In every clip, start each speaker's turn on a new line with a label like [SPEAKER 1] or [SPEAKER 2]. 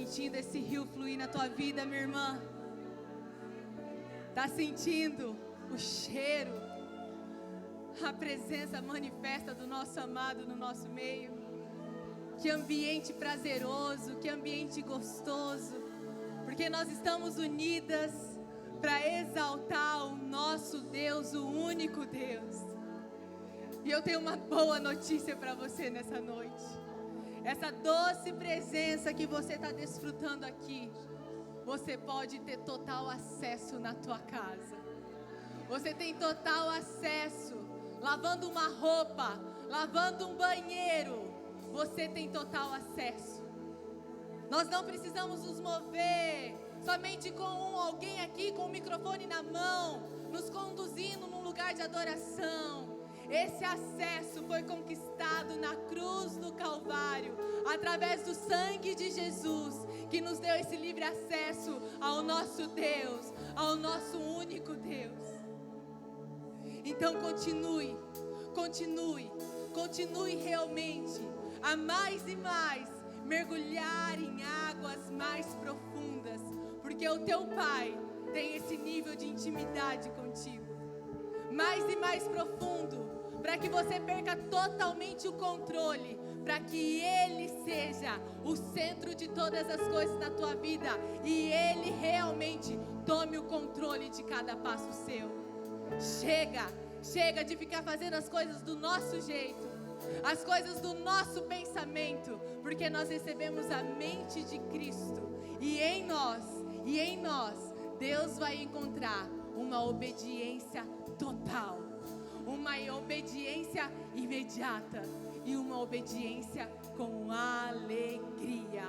[SPEAKER 1] sentindo esse rio fluir na tua vida, minha irmã? Tá sentindo o cheiro, a presença manifesta do nosso amado no nosso meio? Que ambiente prazeroso, que ambiente gostoso, porque nós estamos unidas para exaltar o nosso Deus, o único Deus. E eu tenho uma boa notícia para você nessa noite. Essa doce presença que você está desfrutando aqui, você pode ter total acesso na tua casa. Você tem total acesso, lavando uma roupa, lavando um banheiro, você tem total acesso. Nós não precisamos nos mover somente com alguém aqui com o microfone na mão, nos conduzindo num lugar de adoração. Esse acesso foi conquistado na cruz do Calvário, através do sangue de Jesus, que nos deu esse livre acesso ao nosso Deus, ao nosso único Deus. Então continue realmente a mais e mais mergulhar em águas mais profundas, porque o teu Pai tem esse nível de intimidade contigo, mais e mais profundo, para que você perca totalmente o controle, para que Ele seja o centro de todas as coisas na tua vida e Ele realmente tome o controle de cada passo seu. Chega de ficar fazendo as coisas do nosso jeito, as coisas do nosso pensamento, porque nós recebemos a mente de Cristo e em nós Deus vai encontrar uma obediência total, uma obediência imediata e uma obediência com alegria.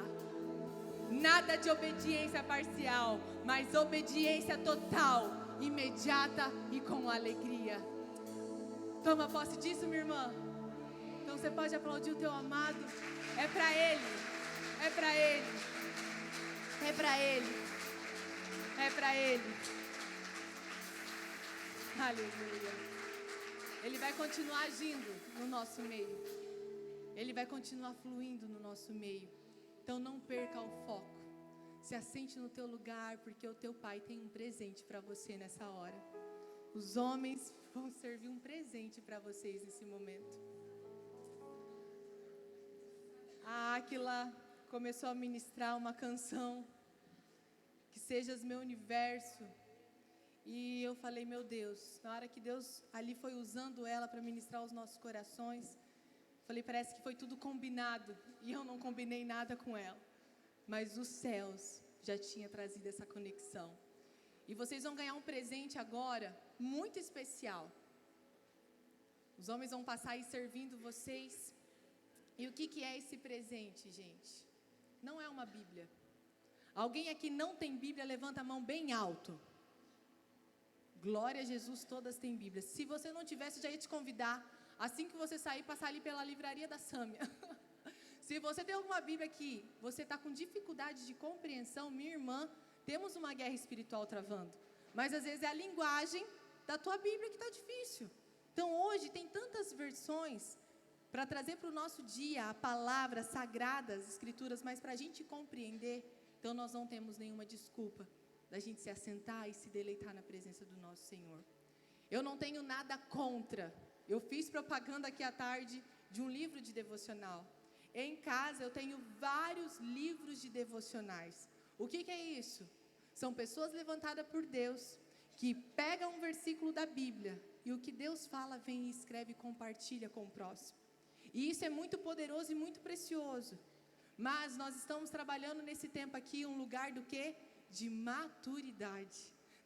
[SPEAKER 1] Nada de obediência parcial, mas obediência total, imediata e com alegria. Toma posse disso, minha irmã. Então você pode aplaudir o teu amado. É para Ele, é para Ele, é para Ele, é para Ele. Aleluia. Ele vai continuar agindo no nosso meio. Ele vai continuar fluindo no nosso meio. Então não perca o foco. Se assente no teu lugar, porque o teu Pai tem um presente para você nessa hora. Os homens vão servir um presente para vocês nesse momento. A Áquila começou a ministrar uma canção, Que Sejas Meu Universo. E eu falei, meu Deus, na hora que Deus ali foi usando ela para ministrar os nossos corações, falei, parece que foi tudo combinado, e eu não combinei nada com ela, mas os céus já tinham trazido essa conexão. E vocês vão ganhar um presente agora, muito especial. Os homens vão passar aí servindo vocês. E o que é esse presente, gente? Não é uma Bíblia. Alguém aqui não tem Bíblia, levanta a mão bem alto. Glória a Jesus, todas têm Bíblia. Se você não tivesse, eu já ia te convidar, assim que você sair, passar ali pela livraria da Sâmia. Se você tem alguma Bíblia aqui, você está com dificuldade de compreensão, minha irmã, temos uma guerra espiritual travando. Mas às vezes é a linguagem da tua Bíblia que está difícil. Então hoje tem tantas versões para trazer para o nosso dia a palavra sagrada, as escrituras, mas para a gente compreender, então nós não temos nenhuma desculpa da gente se assentar e se deleitar na presença do nosso Senhor. Eu não tenho nada contra. Eu fiz propaganda aqui à tarde de um livro de devocional. Em casa eu tenho vários livros de devocionais. O que é isso? São pessoas levantadas por Deus, que pegam um versículo da Bíblia, e o que Deus fala, vem e escreve e compartilha com o próximo. E isso é muito poderoso e muito precioso. Mas nós estamos trabalhando nesse tempo aqui, um lugar do quê? De maturidade.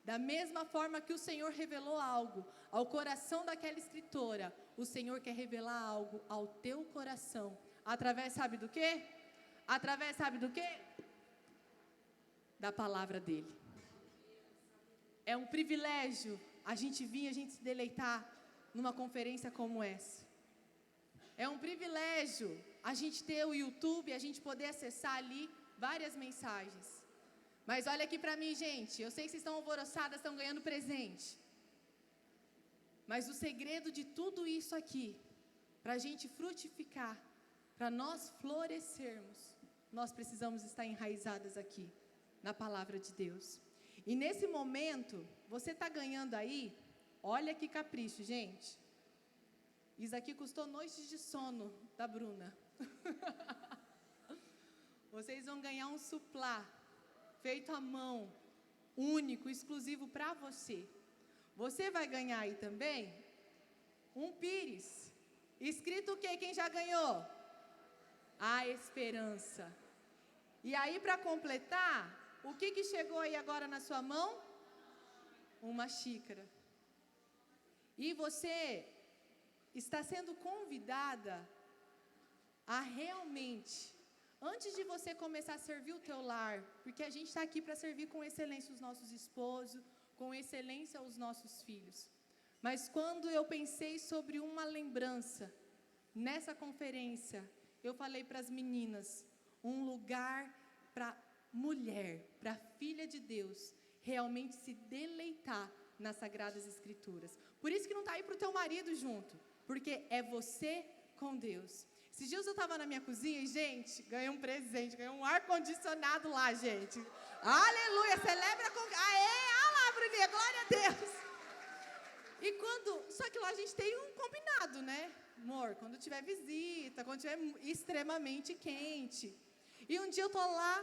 [SPEAKER 1] Da mesma forma que o Senhor revelou algo ao coração daquela escritora, o Senhor quer revelar algo ao teu coração. Através, sabe do quê? Através, sabe do quê? Da palavra dele. É um privilégio a gente vir, a gente se deleitar numa conferência como essa. É um privilégio a gente ter o YouTube, a gente poder acessar ali várias mensagens. Mas olha aqui para mim, gente, eu sei que vocês estão alvoroçadas, estão ganhando presente. Mas o segredo de tudo isso aqui, para a gente frutificar, para nós florescermos, nós precisamos estar enraizadas aqui, na palavra de Deus. E nesse momento, você está ganhando aí, olha que capricho, gente. Isso aqui custou noites de sono da Bruna. Vocês vão ganhar um suplá, feito à mão, único, exclusivo para você. Você vai ganhar aí também um pires. Escrito o quê? Quem já ganhou? A esperança. E aí, para completar, o que chegou aí agora na sua mão? Uma xícara. E você está sendo convidada a realmente, antes de você começar a servir o teu lar, porque a gente está aqui para servir com excelência os nossos esposos, com excelência os nossos filhos. Mas quando eu pensei sobre uma lembrança, nessa conferência, eu falei para as meninas, um lugar para mulher, para filha de Deus, realmente se deleitar nas Sagradas Escrituras. Por isso que não está aí para o teu marido junto, porque é você com Deus. Esses dias eu estava na minha cozinha e, gente, ganhei um presente, ganhei um ar-condicionado lá, gente. Aleluia, celebra com... Aê, olha lá, Bruninha, glória a Deus. E quando... Só que lá a gente tem um combinado, né? Amor, quando tiver visita, quando tiver extremamente quente. E um dia eu estou lá,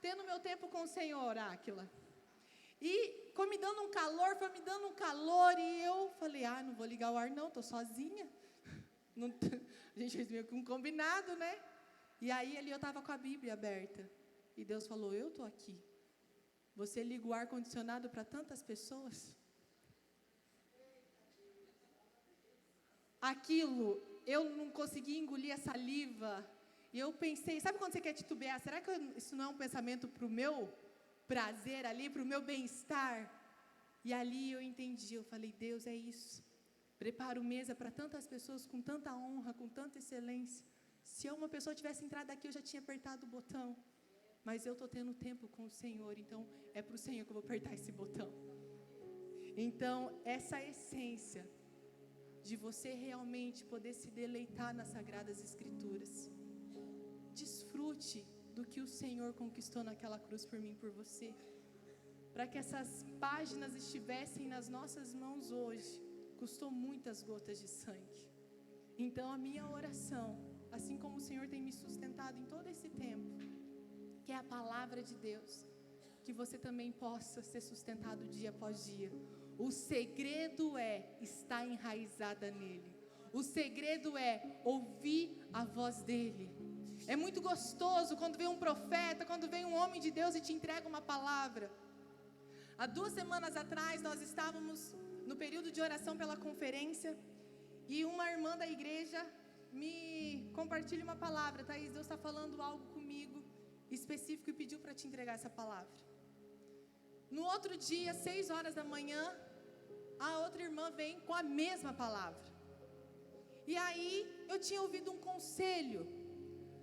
[SPEAKER 1] tendo meu tempo com o Senhor, Áquila. E foi me dando um calor, e eu falei, não vou ligar o ar não, estou sozinha. Não, a gente fez meio que um combinado, né? E aí ali eu estava com a Bíblia aberta. E Deus falou, eu estou aqui. Você liga o ar-condicionado para tantas pessoas? Aquilo, eu não consegui engolir a saliva. E eu pensei, sabe quando você quer titubear? Será que isso não é um pensamento para o meu prazer ali, para o meu bem-estar? E ali eu entendi, eu falei, Deus, é isso. Preparo mesa para tantas pessoas com tanta honra, com tanta excelência. Se uma pessoa tivesse entrado aqui, eu já tinha apertado o botão. Mas eu estou tendo tempo com o Senhor, então é para o Senhor que eu vou apertar esse botão. Então, essa essência de você realmente poder se deleitar nas Sagradas Escrituras. Desfrute do que o Senhor conquistou naquela cruz por mim e por você. Para que essas páginas estivessem nas nossas mãos hoje, custou muitas gotas de sangue. Então a minha oração, assim como o Senhor tem me sustentado em todo esse tempo, que é a palavra de Deus, que você também possa ser sustentado dia após dia. O segredo é estar enraizada nele. O segredo é ouvir a voz dele. É muito gostoso quando vem um profeta, quando vem um homem de Deus e te entrega uma palavra. Há 2 semanas atrás nós estávamos no período de oração pela conferência e uma irmã da igreja me compartilha uma palavra. Thaís, Deus está falando algo comigo específico e pediu para te entregar essa palavra. No outro dia, 6 horas da manhã, a outra irmã vem com a mesma palavra. E aí, eu tinha ouvido um conselho.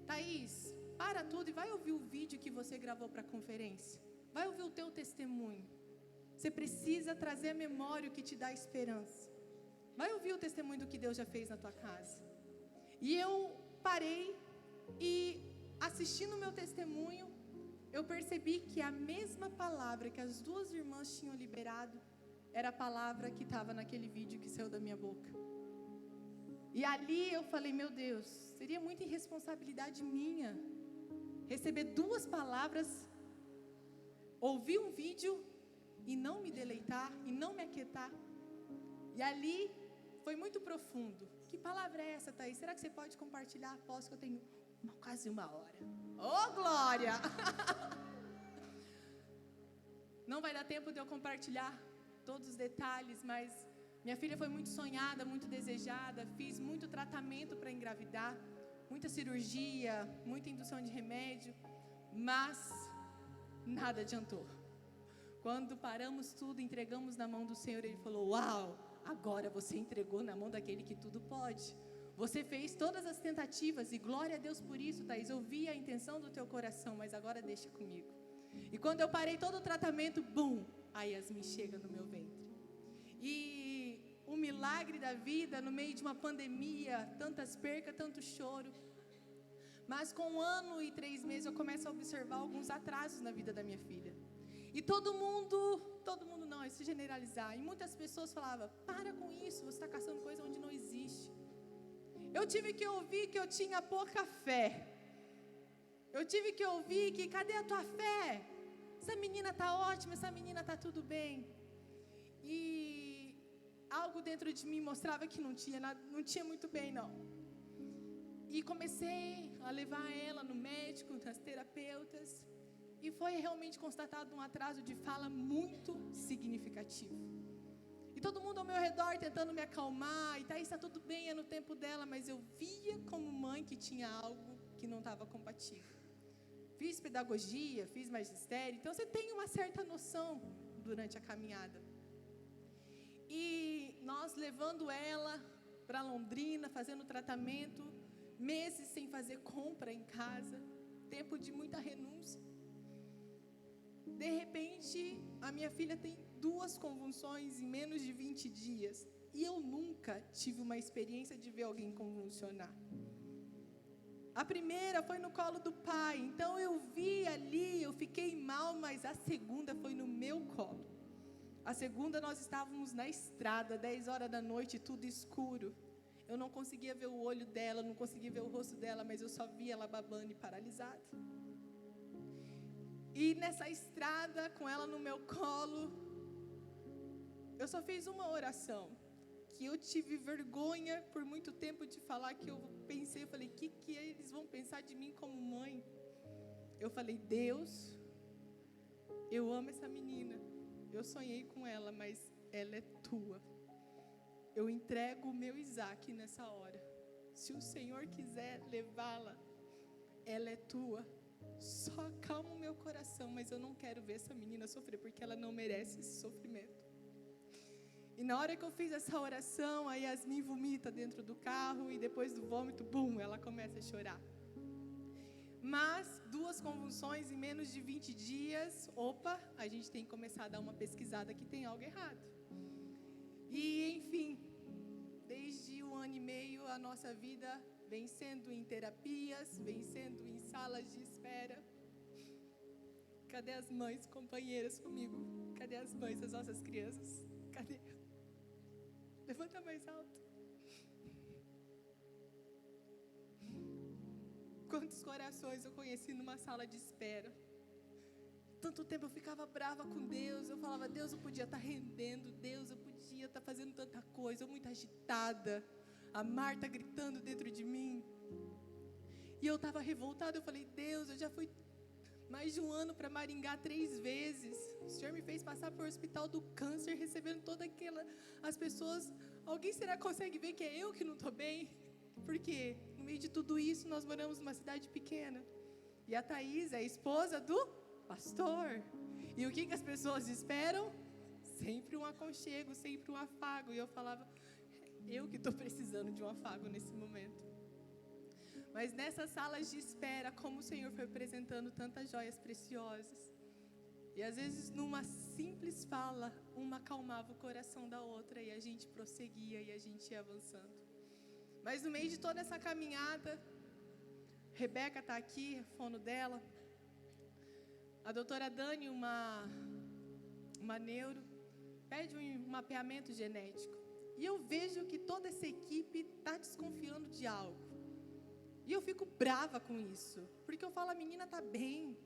[SPEAKER 1] Thaís, para tudo e vai ouvir o vídeo que você gravou para a conferência. Vai ouvir o teu testemunho. Você precisa trazer a memória o que te dá esperança. Vai ouvir o testemunho do que Deus já fez na tua casa. E eu parei e, assistindo o meu testemunho, eu percebi que a mesma palavra que as 2 irmãs tinham liberado era a palavra que estava naquele vídeo que saiu da minha boca. E ali eu falei, meu Deus, seria muita irresponsabilidade minha receber 2 palavras, ouvir um vídeo e não me deleitar, e não me aquietar. E ali foi muito profundo. Que palavra é essa, Thaís? Será que você pode compartilhar? Aposto que eu tenho quase 1 hora. Oh, glória! Não vai dar tempo de eu compartilhar todos os detalhes, mas minha filha foi muito sonhada, muito desejada. Fiz muito tratamento para engravidar, muita cirurgia, muita indução de remédio, mas nada adiantou. Quando paramos tudo, entregamos na mão do Senhor, Ele falou, uau, agora você entregou na mão daquele que tudo pode. Você fez todas as tentativas e glória a Deus por isso, Thaís. Eu vi a intenção do teu coração, mas agora deixa comigo. E quando eu parei todo o tratamento, bum, a Yasmin chega no meu ventre. E o milagre da vida, no meio de uma pandemia, tantas percas, tanto choro. Mas com 1 ano e 3 meses eu começo a observar alguns atrasos na vida da minha filha. E todo mundo não, é se generalizar. E muitas pessoas falavam, para com isso, você está caçando coisa onde não existe. Eu tive que ouvir que eu tinha pouca fé. Eu tive que ouvir que, cadê a tua fé? Essa menina está ótima, essa menina está tudo bem. E algo dentro de mim mostrava que não tinha muito bem, não. E comecei a levar ela no médico, nas terapeutas. E foi realmente constatado um atraso de fala muito significativo. E todo mundo ao meu redor tentando me acalmar. E Thaís, está tudo bem, é no tempo dela. Mas eu via como mãe que tinha algo que não estava compatível. Fiz pedagogia, fiz magistério. Então você tem uma certa noção durante a caminhada. E nós levando ela para Londrina, fazendo tratamento. Meses sem fazer compra em casa. Tempo de muita renúncia. De repente, a minha filha tem 2 convulsões em menos de 20 dias. E eu nunca tive uma experiência de ver alguém convulsionar. A primeira foi no colo do pai. Então eu vi ali, eu fiquei mal, mas a segunda foi no meu colo. A segunda nós estávamos na estrada, 10 horas da noite, tudo escuro. Eu não conseguia ver o olho dela, não conseguia ver o rosto dela, mas eu só via ela babando e paralisada. E nessa estrada, com ela no meu colo, eu só fiz uma oração, que eu tive vergonha por muito tempo de falar, que eu pensei, eu falei, que eles vão pensar de mim como mãe? Eu falei, Deus, eu amo essa menina, eu sonhei com ela, mas ela é tua. Eu entrego o meu Isaac nessa hora. Se o Senhor quiser levá-la, ela é tua. Só acalma o meu coração, mas eu não quero ver essa menina sofrer, porque ela não merece esse sofrimento. E na hora que eu fiz essa oração, a Yasmin vomita dentro do carro, e depois do vômito, bum, ela começa a chorar. Mas 2 convulsões em menos de 20 dias, opa, a gente tem que começar a dar uma pesquisada que tem algo errado. E, enfim, desde 1 ano e meio, a nossa vida vem sendo em terapias, vem sendo em salas de espera. Cadê as mães companheiras comigo? Cadê as mães das nossas crianças? Cadê? Levanta mais alto. Quantos corações eu conheci numa sala de espera. Tanto tempo eu ficava brava com Deus. Eu falava, Deus, eu podia estar rendendo. Deus, eu podia estar fazendo tanta coisa. Eu muito agitada. A Marta gritando dentro de mim. E eu estava revoltada. Eu falei, Deus, eu já fui mais de 1 ano para Maringá 3 vezes. O Senhor me fez passar por hospital do câncer, recebendo toda aquela... As pessoas... Alguém será que consegue ver que é eu que não estou bem? Porque no meio de tudo isso, nós moramos numa cidade pequena. E a Thaís é a esposa do pastor. E o que as pessoas esperam? Sempre um aconchego, sempre um afago. E eu falava, eu que estou precisando de um afago nesse momento. Mas nessas salas de espera, como o Senhor foi apresentando tantas joias preciosas. E às vezes numa simples fala, uma acalmava o coração da outra e a gente prosseguia e a gente ia avançando. Mas no meio de toda essa caminhada, Rebeca está aqui, fono dela. A doutora Dani, uma neuro, pede um mapeamento genético. E eu vejo que toda essa equipe está desconfiando de algo. E eu fico brava com isso. Porque eu falo, a menina está bem.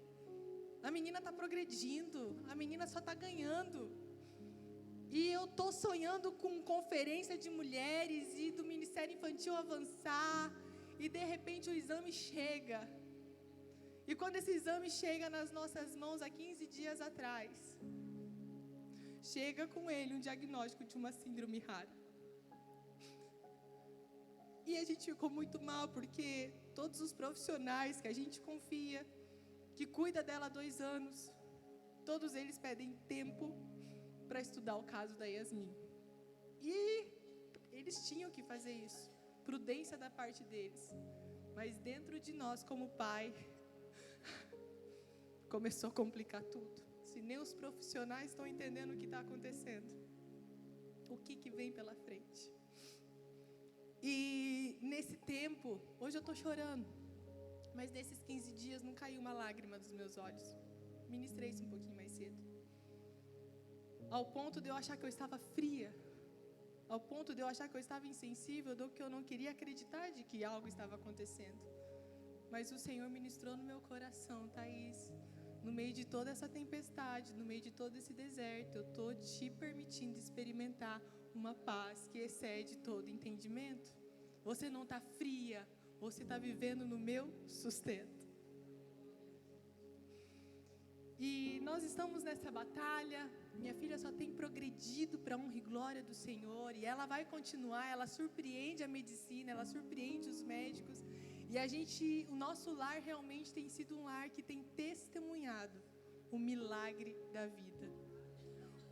[SPEAKER 1] A menina está progredindo. A menina só está ganhando. E eu estou sonhando com conferência de mulheres e do Ministério Infantil avançar. E de repente o exame chega. E quando esse exame chega nas nossas mãos há 15 dias atrás, chega com ele um diagnóstico de uma síndrome rara. E a gente ficou muito mal, porque todos os profissionais que a gente confia, que cuida dela há 2 anos, todos eles pedem tempo para estudar o caso da Yasmin. E eles tinham que fazer isso, prudência da parte deles. Mas dentro de nós, como pai, começou a complicar tudo. Se nem os profissionais estão entendendo o que está acontecendo, o que vem pela frente. E nesse tempo, hoje eu estou chorando. Mas nesses 15 dias não caiu uma lágrima dos meus olhos. Ministrei isso um pouquinho mais cedo. Ao ponto de eu achar que eu estava fria. Ao ponto de eu achar que eu estava insensível, do que eu não queria acreditar de que algo estava acontecendo. Mas o Senhor ministrou no meu coração, Thaís. No meio de toda essa tempestade, no meio de todo esse deserto, eu estou te permitindo experimentar uma paz que excede todo entendimento. Você não está fria, você está vivendo no meu sustento. E nós estamos nessa batalha. Minha filha só tem progredido para a honra e glória do Senhor. E ela vai continuar, ela surpreende a medicina, ela surpreende os médicos. E o nosso lar realmente tem sido um lar que tem testemunhado o milagre da vida.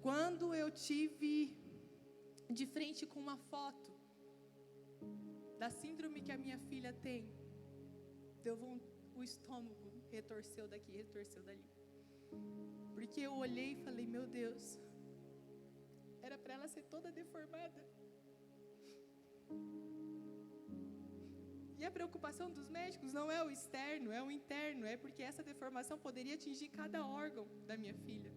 [SPEAKER 1] Quando eu tive de frente com uma foto da síndrome que a minha filha tem, o estômago retorceu daqui, retorceu dali. Porque eu olhei e falei, meu Deus, era para ela ser toda deformada. E a preocupação dos médicos não é o externo, é o interno. É porque essa deformação poderia atingir cada órgão da minha filha.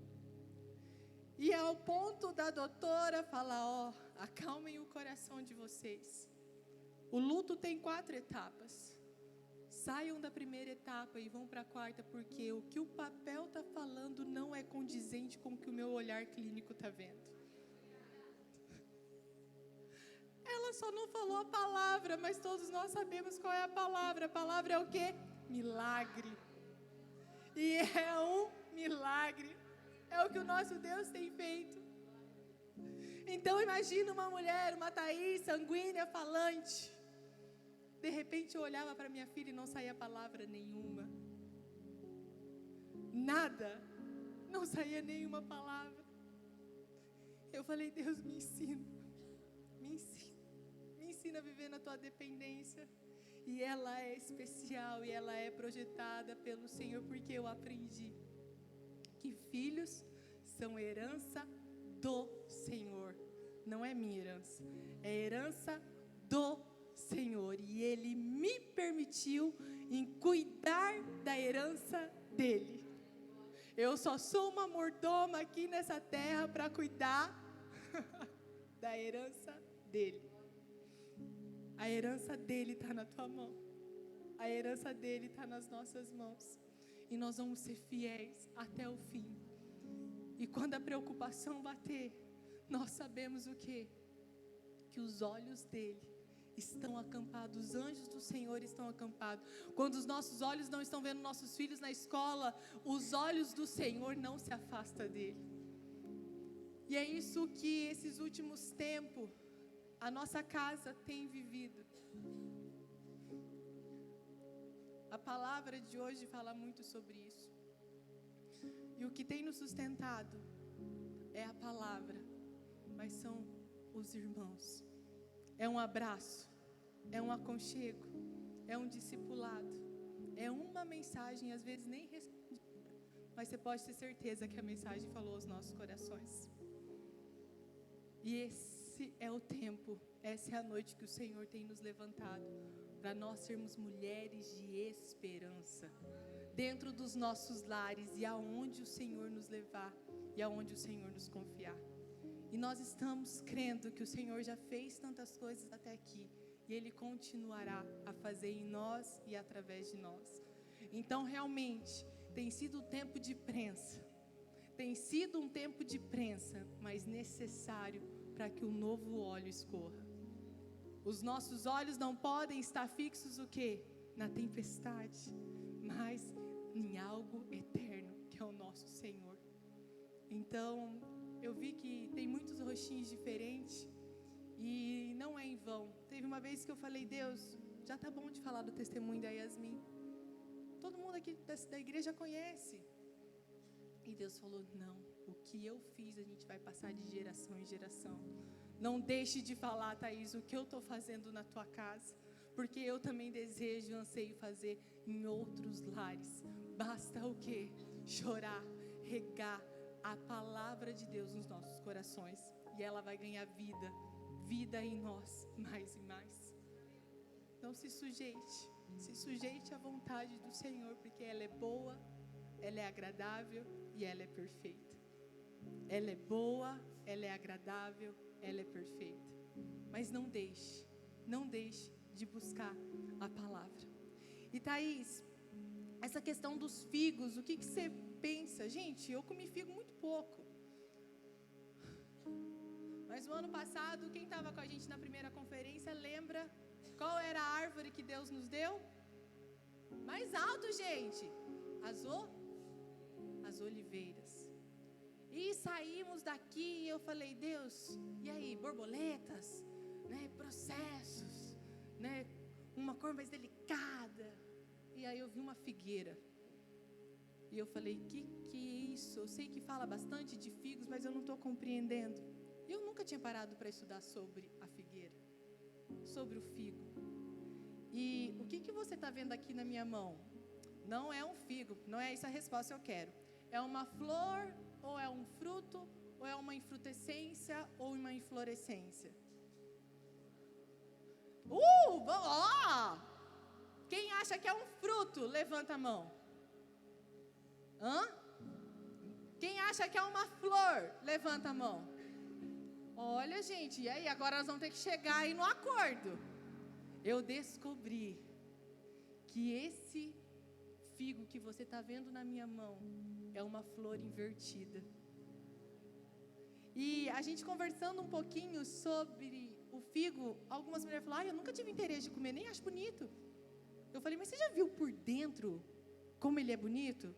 [SPEAKER 1] E ao ponto da doutora falar, acalmem o coração de vocês. O luto tem 4 etapas. Saiam da primeira etapa e vão para a 4ª, porque o que o papel está falando não é condizente com o que o meu olhar clínico está vendo. Ela só não falou a palavra, mas todos nós sabemos qual é a palavra. A palavra é o quê? Milagre. E é um milagre. É o que o nosso Deus tem feito. Então imagina uma mulher, uma Thaís, sanguínea, falante. De repente eu olhava para minha filha e não saía palavra nenhuma. Nada. Não saía nenhuma palavra. Eu falei, Deus, me ensina. Me ensina. Me ensina a viver na tua dependência. E ela é especial e ela é projetada pelo Senhor, porque eu aprendi que filhos são herança do Senhor. Não é minha herança, é herança do Senhor. E Ele me permitiu em cuidar da herança dEle. Eu só sou uma mordoma aqui nessa terra para cuidar da herança dEle. A herança dEle está na tua mão. A herança dEle está nas nossas mãos. E nós vamos ser fiéis até o fim. E quando a preocupação bater, nós sabemos o quê? Que os olhos dEle estão acampados, os anjos do Senhor estão acampados. Quando os nossos olhos não estão vendo nossos filhos na escola, os olhos do Senhor não se afastam dele. E é isso que esses últimos tempos a nossa casa tem vivido. A palavra de hoje fala muito sobre isso. E o que tem nos sustentado é a palavra, mas são os irmãos. É um abraço, é um aconchego, é um discipulado, é uma mensagem, às vezes nem respondida, mas você pode ter certeza que a mensagem falou aos nossos corações. E esse é o tempo, essa é a noite que o Senhor tem nos levantado, para nós sermos mulheres de esperança, dentro dos nossos lares e aonde o Senhor nos levar, e aonde o Senhor nos confiar. E nós estamos crendo que o Senhor já fez tantas coisas até aqui, e Ele continuará a fazer em nós e através de nós. Então realmente, tem sido um tempo de prensa, tem sido um tempo de prensa, mas necessário para que o novo óleo escorra. Os nossos olhos não podem estar fixos o quê? Na tempestade, mas em algo eterno, que é o nosso Senhor. Então, eu vi que tem muitos rostinhos diferentes e não é em vão. Teve uma vez que eu falei, Deus, já tá bom de falar do testemunho da Yasmin. Todo mundo aqui da igreja conhece. E Deus falou, não, o que eu fiz a gente vai passar de geração em geração. Não deixe de falar, Thaís, o que eu estou fazendo na tua casa, porque eu também desejo e anseio fazer em outros lares. Basta o quê? Chorar, regar a palavra de Deus nos nossos corações, e ela vai ganhar vida em nós, mais e mais. Não se sujeite, se sujeite à vontade do Senhor, porque ela é boa, ela é agradável e ela é perfeita. Ela é boa, ela é agradável, ela é perfeita. Mas não deixe de buscar a palavra. E Thaís, essa questão dos figos, o que você pensa? Gente, eu comi figo muito pouco. Mas no ano passado, quem estava com a gente na primeira conferência, lembra qual era a árvore que Deus nos deu? Mais alto, gente. As oliveiras. E saímos daqui e eu falei, Deus, e aí, borboletas, né, processos, né, uma cor mais delicada. E aí eu vi uma figueira. E eu falei, que é isso? Eu sei que fala bastante de figos, mas eu não estou compreendendo. E eu nunca tinha parado para estudar sobre a figueira, sobre o figo. E o que você está vendo aqui na minha mão? Não é um figo, não é essa a resposta que eu quero. É uma flor, ou é um fruto, ou é uma infrutescência, ou uma inflorescência? Quem acha que é um fruto, levanta a mão. Quem acha que é uma flor, levanta a mão. Olha, gente, e aí? Agora nós vamos ter que chegar aí no acordo. Eu descobri que esse figo que você está vendo na minha mão é uma flor invertida. E a gente conversando um pouquinho sobre o figo, algumas mulheres falaram, eu nunca tive interesse de comer, nem acho bonito. Eu falei, mas você já viu por dentro como ele é bonito?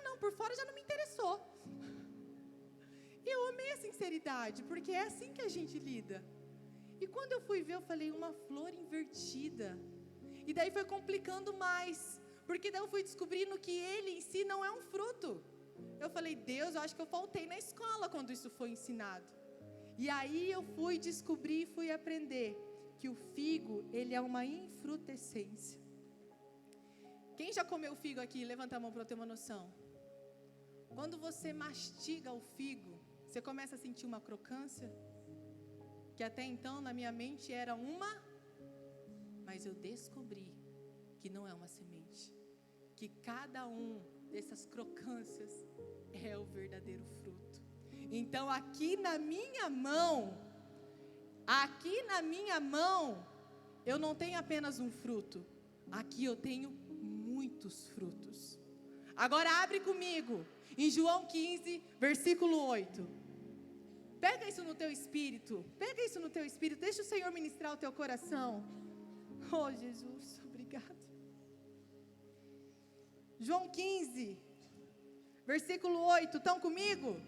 [SPEAKER 1] Não, por fora já não me interessou. Eu amei a sinceridade, porque é assim que a gente lida. E quando eu fui ver, eu falei, uma flor invertida. E daí foi complicando mais, porque daí eu fui descobrindo que ele em si não é um fruto. Eu falei, Deus, eu acho que eu faltei na escola quando isso foi ensinado. E aí eu fui descobrir e fui aprender que o figo, ele é uma infrutescência. Quem já comeu figo aqui? Levanta a mão para eu ter uma noção. Quando você mastiga o figo, você começa a sentir uma crocância, que até então na minha mente era mas eu descobri que não é uma semente, que cada dessas crocâncias é o verdadeiro fruto. Então aqui na minha mão, eu não tenho apenas um fruto, aqui eu tenho muitos frutos. Agora abre comigo, em João 15, versículo 8. Pega isso no teu espírito, deixa o Senhor ministrar o teu coração. Oh Jesus, obrigado. João 15, versículo 8, estão comigo?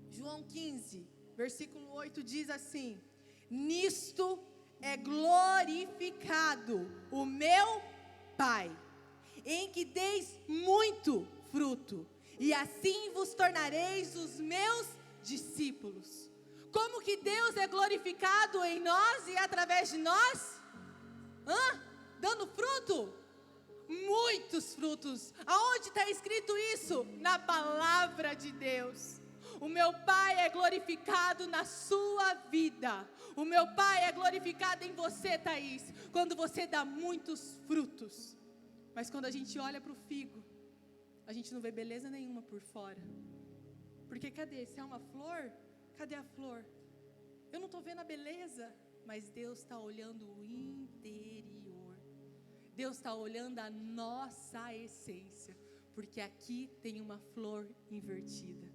[SPEAKER 1] João 15, versículo 8 diz assim: nisto é glorificado o meu Pai, em que deis muito fruto, e assim vos tornareis os meus discípulos. Como que Deus é glorificado em nós e através de nós? Dando fruto? Muitos frutos. Aonde está escrito isso? Na palavra de Deus. O meu Pai é glorificado na sua vida. O meu Pai é glorificado em você, Thaís, quando você dá muitos frutos. Mas quando a gente olha para o figo, a gente não vê beleza nenhuma por fora. Porque cadê? Se é uma flor, cadê a flor? Eu não estou vendo a beleza, mas Deus está olhando o interior. Deus está olhando a nossa essência, porque aqui tem uma flor invertida.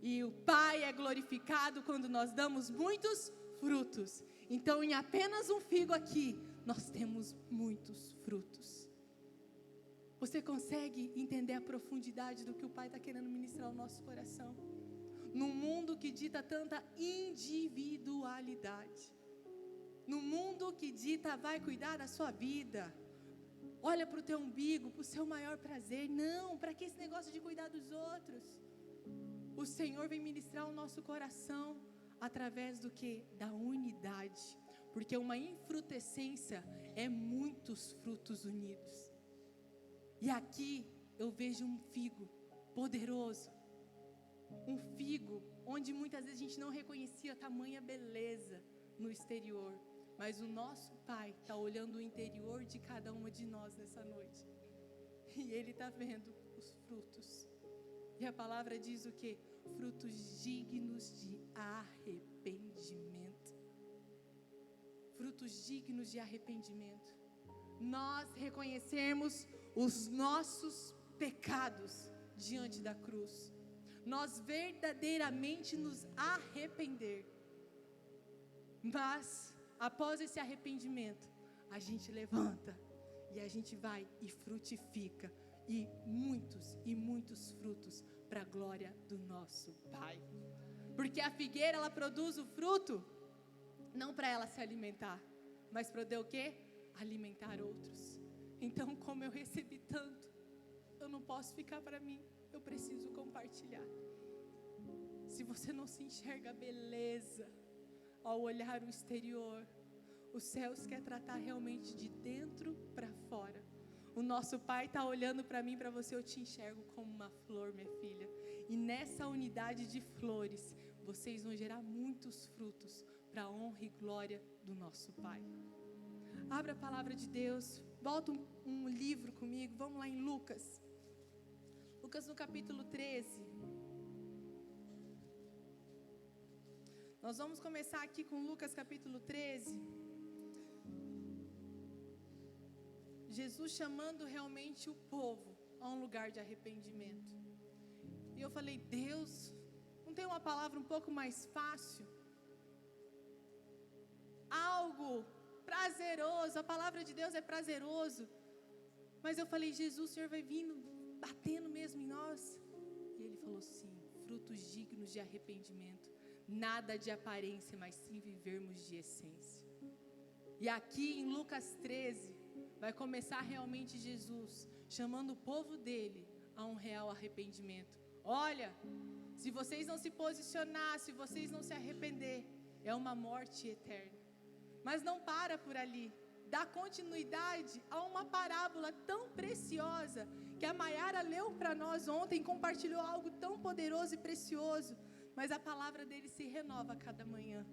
[SPEAKER 1] E o Pai é glorificado quando nós damos muitos frutos. Então, em apenas um figo aqui, nós temos muitos frutos. Você consegue entender a profundidade do que o Pai está querendo ministrar ao nosso coração? Num mundo que dita tanta individualidade, no mundo que dita, vai cuidar da sua vida, olha para o teu umbigo, para o seu maior prazer. Não, para que esse negócio de cuidar dos outros? O Senhor vem ministrar o nosso coração através do que? Da unidade, porque uma infrutescência é muitos frutos unidos. E aqui eu vejo um figo poderoso, um figo onde muitas vezes a gente não reconhecia tamanha beleza no exterior, mas o nosso Pai está olhando o interior de cada uma de nós nessa noite, e Ele está vendo os frutos, e a palavra diz o quê? Frutos dignos de arrependimento. Frutos dignos de arrependimento. Nós reconhecermos os nossos pecados diante da cruz. Nós verdadeiramente nos arrepender. Mas, após esse arrependimento, a gente levanta e a gente vai e frutifica. E muitos frutos para a glória do nosso Pai. Porque a figueira, ela produz o fruto não para ela se alimentar, mas para poder o quê? Alimentar outros. Então, como eu recebi tanto, eu não posso ficar para mim, eu preciso compartilhar. Se você não se enxerga beleza ao olhar o exterior, os céus quer tratar realmente de dentro para fora. O nosso Pai está olhando para mim, para você. Eu te enxergo como uma flor, minha filha. E nessa unidade de flores, vocês vão gerar muitos frutos para a honra e glória do nosso Pai. Abra a palavra de Deus. Volta um livro comigo. Vamos lá em Lucas. Lucas no capítulo 13. Nós vamos começar aqui com Lucas capítulo 13. Jesus chamando realmente o povo a um lugar de arrependimento. E eu falei, Deus, não tem uma palavra um pouco mais fácil? Algo prazeroso, a palavra de Deus é prazeroso. Mas eu falei, Jesus, o Senhor vai vindo, batendo mesmo em nós? E Ele falou, sim, frutos dignos de arrependimento. Nada de aparência, mas sim vivermos de essência. E aqui em Lucas 13, vai começar realmente Jesus chamando o povo dele a um real arrependimento. Olha, se vocês não se posicionar, se vocês não se arrepender, é uma morte eterna. Mas não para por ali, dá continuidade a uma parábola tão preciosa que a Maiara leu para nós ontem, compartilhou algo tão poderoso e precioso, mas a palavra dele se renova a cada manhã.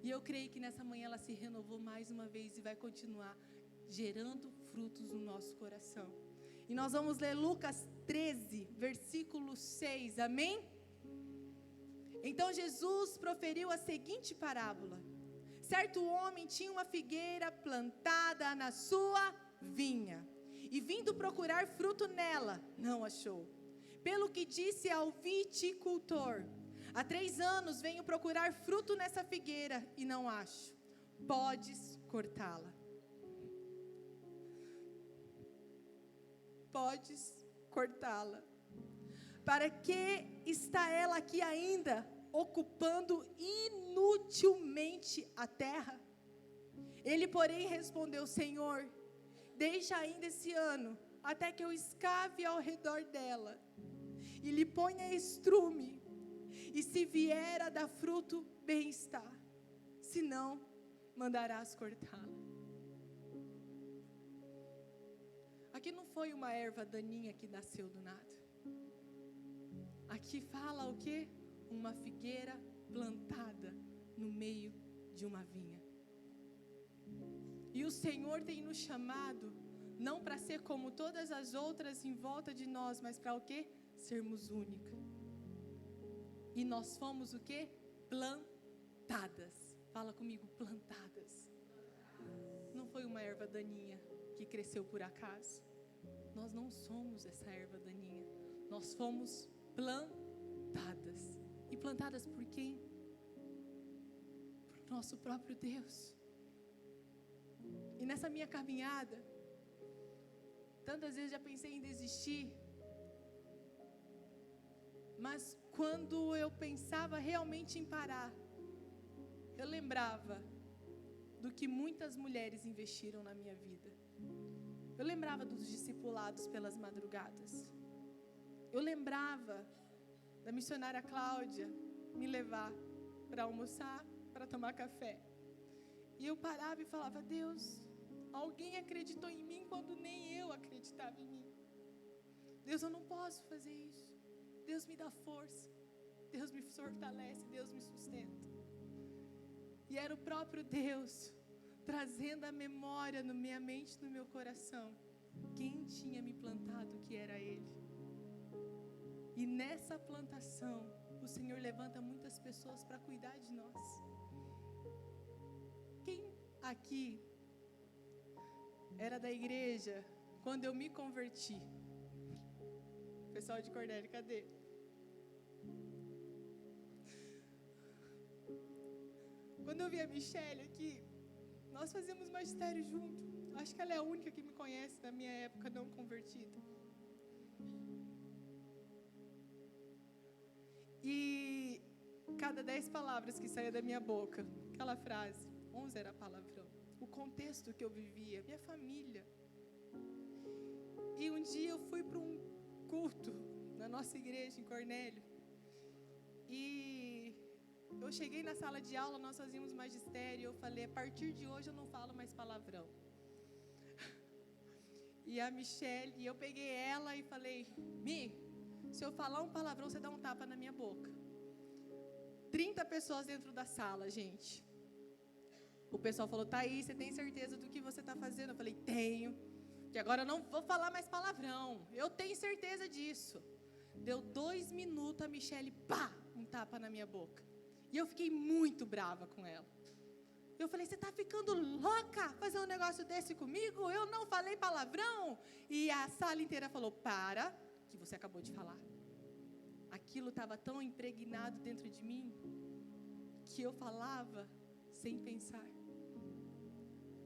[SPEAKER 1] E eu creio que nessa manhã ela se renovou mais uma vez e vai continuar gerando frutos no nosso coração. E nós vamos ler Lucas 13, versículo 6, amém? Então Jesus proferiu a seguinte parábola. Certo homem tinha uma figueira plantada na sua vinha, e vindo procurar fruto nela, não achou. Pelo que disse ao viticultor, há 3 anos venho procurar fruto nessa figueira e não acho. Podes cortá-la. Podes cortá-la. Para que está ela aqui ainda, ocupando inutilmente a terra? Ele, porém, respondeu, Senhor, deixa ainda esse ano, até que eu escave ao redor dela, e lhe ponha estrume, e se vier a dar fruto, bem está, se não, mandarás cortá-la. Aqui não foi uma erva daninha que nasceu do nada. Aqui fala o quê? Uma figueira plantada no meio de uma vinha. E o Senhor tem nos chamado, não para ser como todas as outras em volta de nós, mas para o quê? Sermos únicas. E nós fomos o quê? Plantadas. Fala comigo, plantadas. Não foi uma erva daninha que cresceu por acaso. Nós não somos essa erva daninha. Nós fomos plantadas. E plantadas por quem? Por nosso próprio Deus. E nessa minha caminhada, tantas vezes já pensei em desistir. Mas quando eu pensava realmente em parar, eu lembrava do que muitas mulheres investiram na minha vida. Eu lembrava dos discipulados pelas madrugadas. Eu lembrava da missionária Cláudia me levar para almoçar, para tomar café. E eu parava e falava, Deus, alguém acreditou em mim quando nem eu acreditava em mim. Deus, eu não posso fazer isso. Deus, me dá força. Deus me fortalece, Deus me sustenta. E era o próprio Deus trazendo a memória na minha mente, no meu coração, quem tinha me plantado, que era Ele. E nessa plantação, o Senhor levanta muitas pessoas para cuidar de nós. Quem aqui era da igreja quando eu me converti? Pessoal de Cornélio, cadê? Quando eu vi a Michele aqui, nós fazíamos magistério junto. Acho que ela é a única que me conhece da minha época não convertida. E cada 10 palavras que saía da minha boca, aquela frase, 11 era palavrão. O contexto que eu vivia, minha família. E um dia eu fui para um culto na nossa igreja em Cornélio. E eu cheguei na sala de aula, nós fazíamos magistério, e eu falei, a partir de hoje eu não falo mais palavrão. E a Michele, e eu peguei ela e falei, Mi, se eu falar um palavrão, você dá um tapa na minha boca. 30 pessoas dentro da sala, gente. O pessoal falou, Thaís, você tem certeza do que você está fazendo? Eu falei, tenho. Que agora eu não vou falar mais palavrão. Eu tenho certeza disso. Deu 2 minutos, a Michele, pá, um tapa na minha boca. E eu fiquei muito brava com ela. Eu falei, você está ficando louca fazer um negócio desse comigo? Eu não falei palavrão. E a sala inteira falou, para, que você acabou de falar. Aquilo estava tão impregnado dentro de mim, que eu falava sem pensar.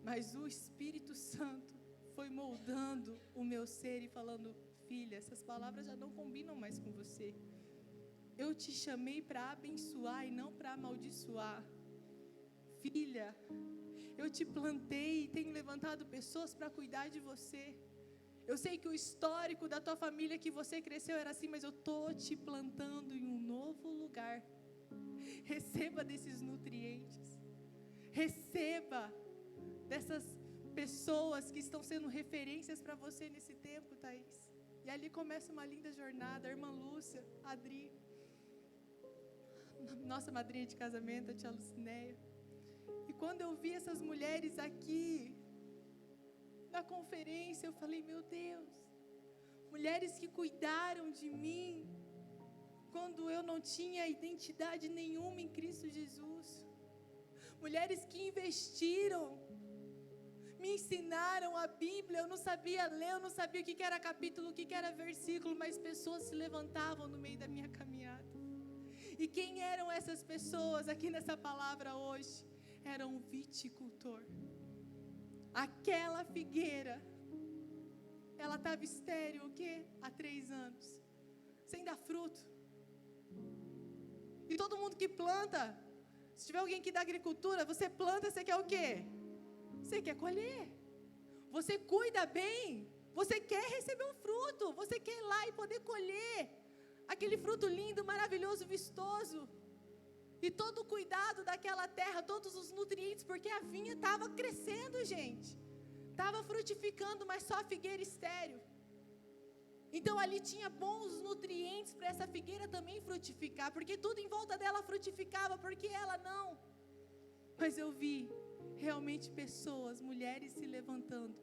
[SPEAKER 1] Mas o Espírito Santo foi moldando o meu ser e falando, filha, essas palavras já não combinam mais com você. Eu te chamei para abençoar e não para amaldiçoar. Filha, eu te plantei e tenho levantado pessoas para cuidar de você. Eu sei que o histórico da tua família que você cresceu era assim, mas eu estou te plantando em um novo lugar. Receba desses nutrientes. Receba dessas pessoas que estão sendo referências para você nesse tempo, Thaís. E ali começa uma linda jornada. A irmã Lúcia, a Adri, nossa madrinha de casamento, a tia Lucinéia. E quando eu vi essas mulheres aqui na conferência, eu falei, meu Deus, mulheres que cuidaram de mim quando eu não tinha identidade nenhuma em Cristo Jesus. Mulheres que investiram, me ensinaram a Bíblia. Eu não sabia ler, eu não sabia o que era capítulo, o que era versículo, mas pessoas se levantavam no meio da minha caminhada. E quem eram essas pessoas aqui nessa palavra hoje? Era um viticultor. Aquela figueira, ela estava estéril, o quê? Há 3 anos, sem dar fruto. E todo mundo que planta, se tiver alguém que dá agricultura, você planta, você quer o quê? Você quer colher. Você cuida bem, você quer receber um fruto, você quer ir lá e poder colher aquele fruto lindo, maravilhoso, vistoso. E todo o cuidado daquela terra, todos os nutrientes, porque a vinha estava crescendo, gente. Estava frutificando, mas só a figueira estéril. Então ali tinha bons nutrientes para essa figueira também frutificar, porque tudo em volta dela frutificava, porque ela não. Mas eu vi realmente pessoas, mulheres se levantando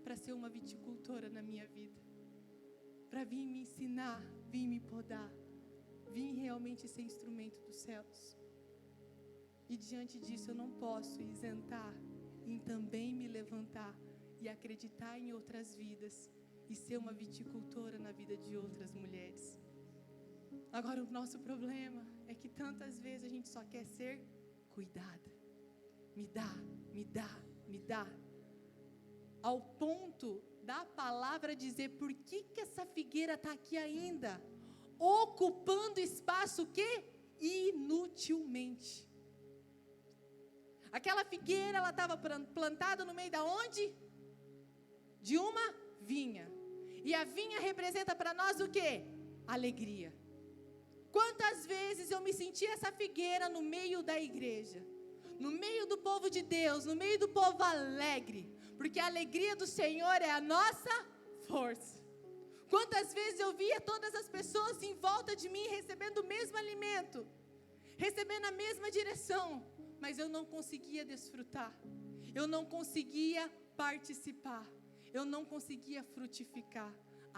[SPEAKER 1] para ser uma viticultora na minha vida. Para vir me ensinar, vir me podar, vir realmente ser instrumento dos céus. E diante disso eu não posso isentar em também me levantar e acreditar em outras vidas e ser uma viticultora na vida de outras mulheres. Agora o nosso problema é que tantas vezes a gente só quer ser cuidada. Me dá, me dá, me dá. Ao ponto da palavra dizer, por que essa figueira está aqui ainda? Ocupando espaço o quê? Inutilmente. Aquela figueira, ela estava plantada no meio da onde? De uma vinha. E a vinha representa para nós o quê? Alegria. Quantas vezes eu me senti essa figueira no meio da igreja, no meio do povo de Deus, no meio do povo alegre, porque a alegria do Senhor é a nossa força. Quantas vezes eu via todas as pessoas em volta de mim recebendo o mesmo alimento, recebendo a mesma direção, mas eu não conseguia desfrutar, eu não conseguia participar, eu não conseguia frutificar,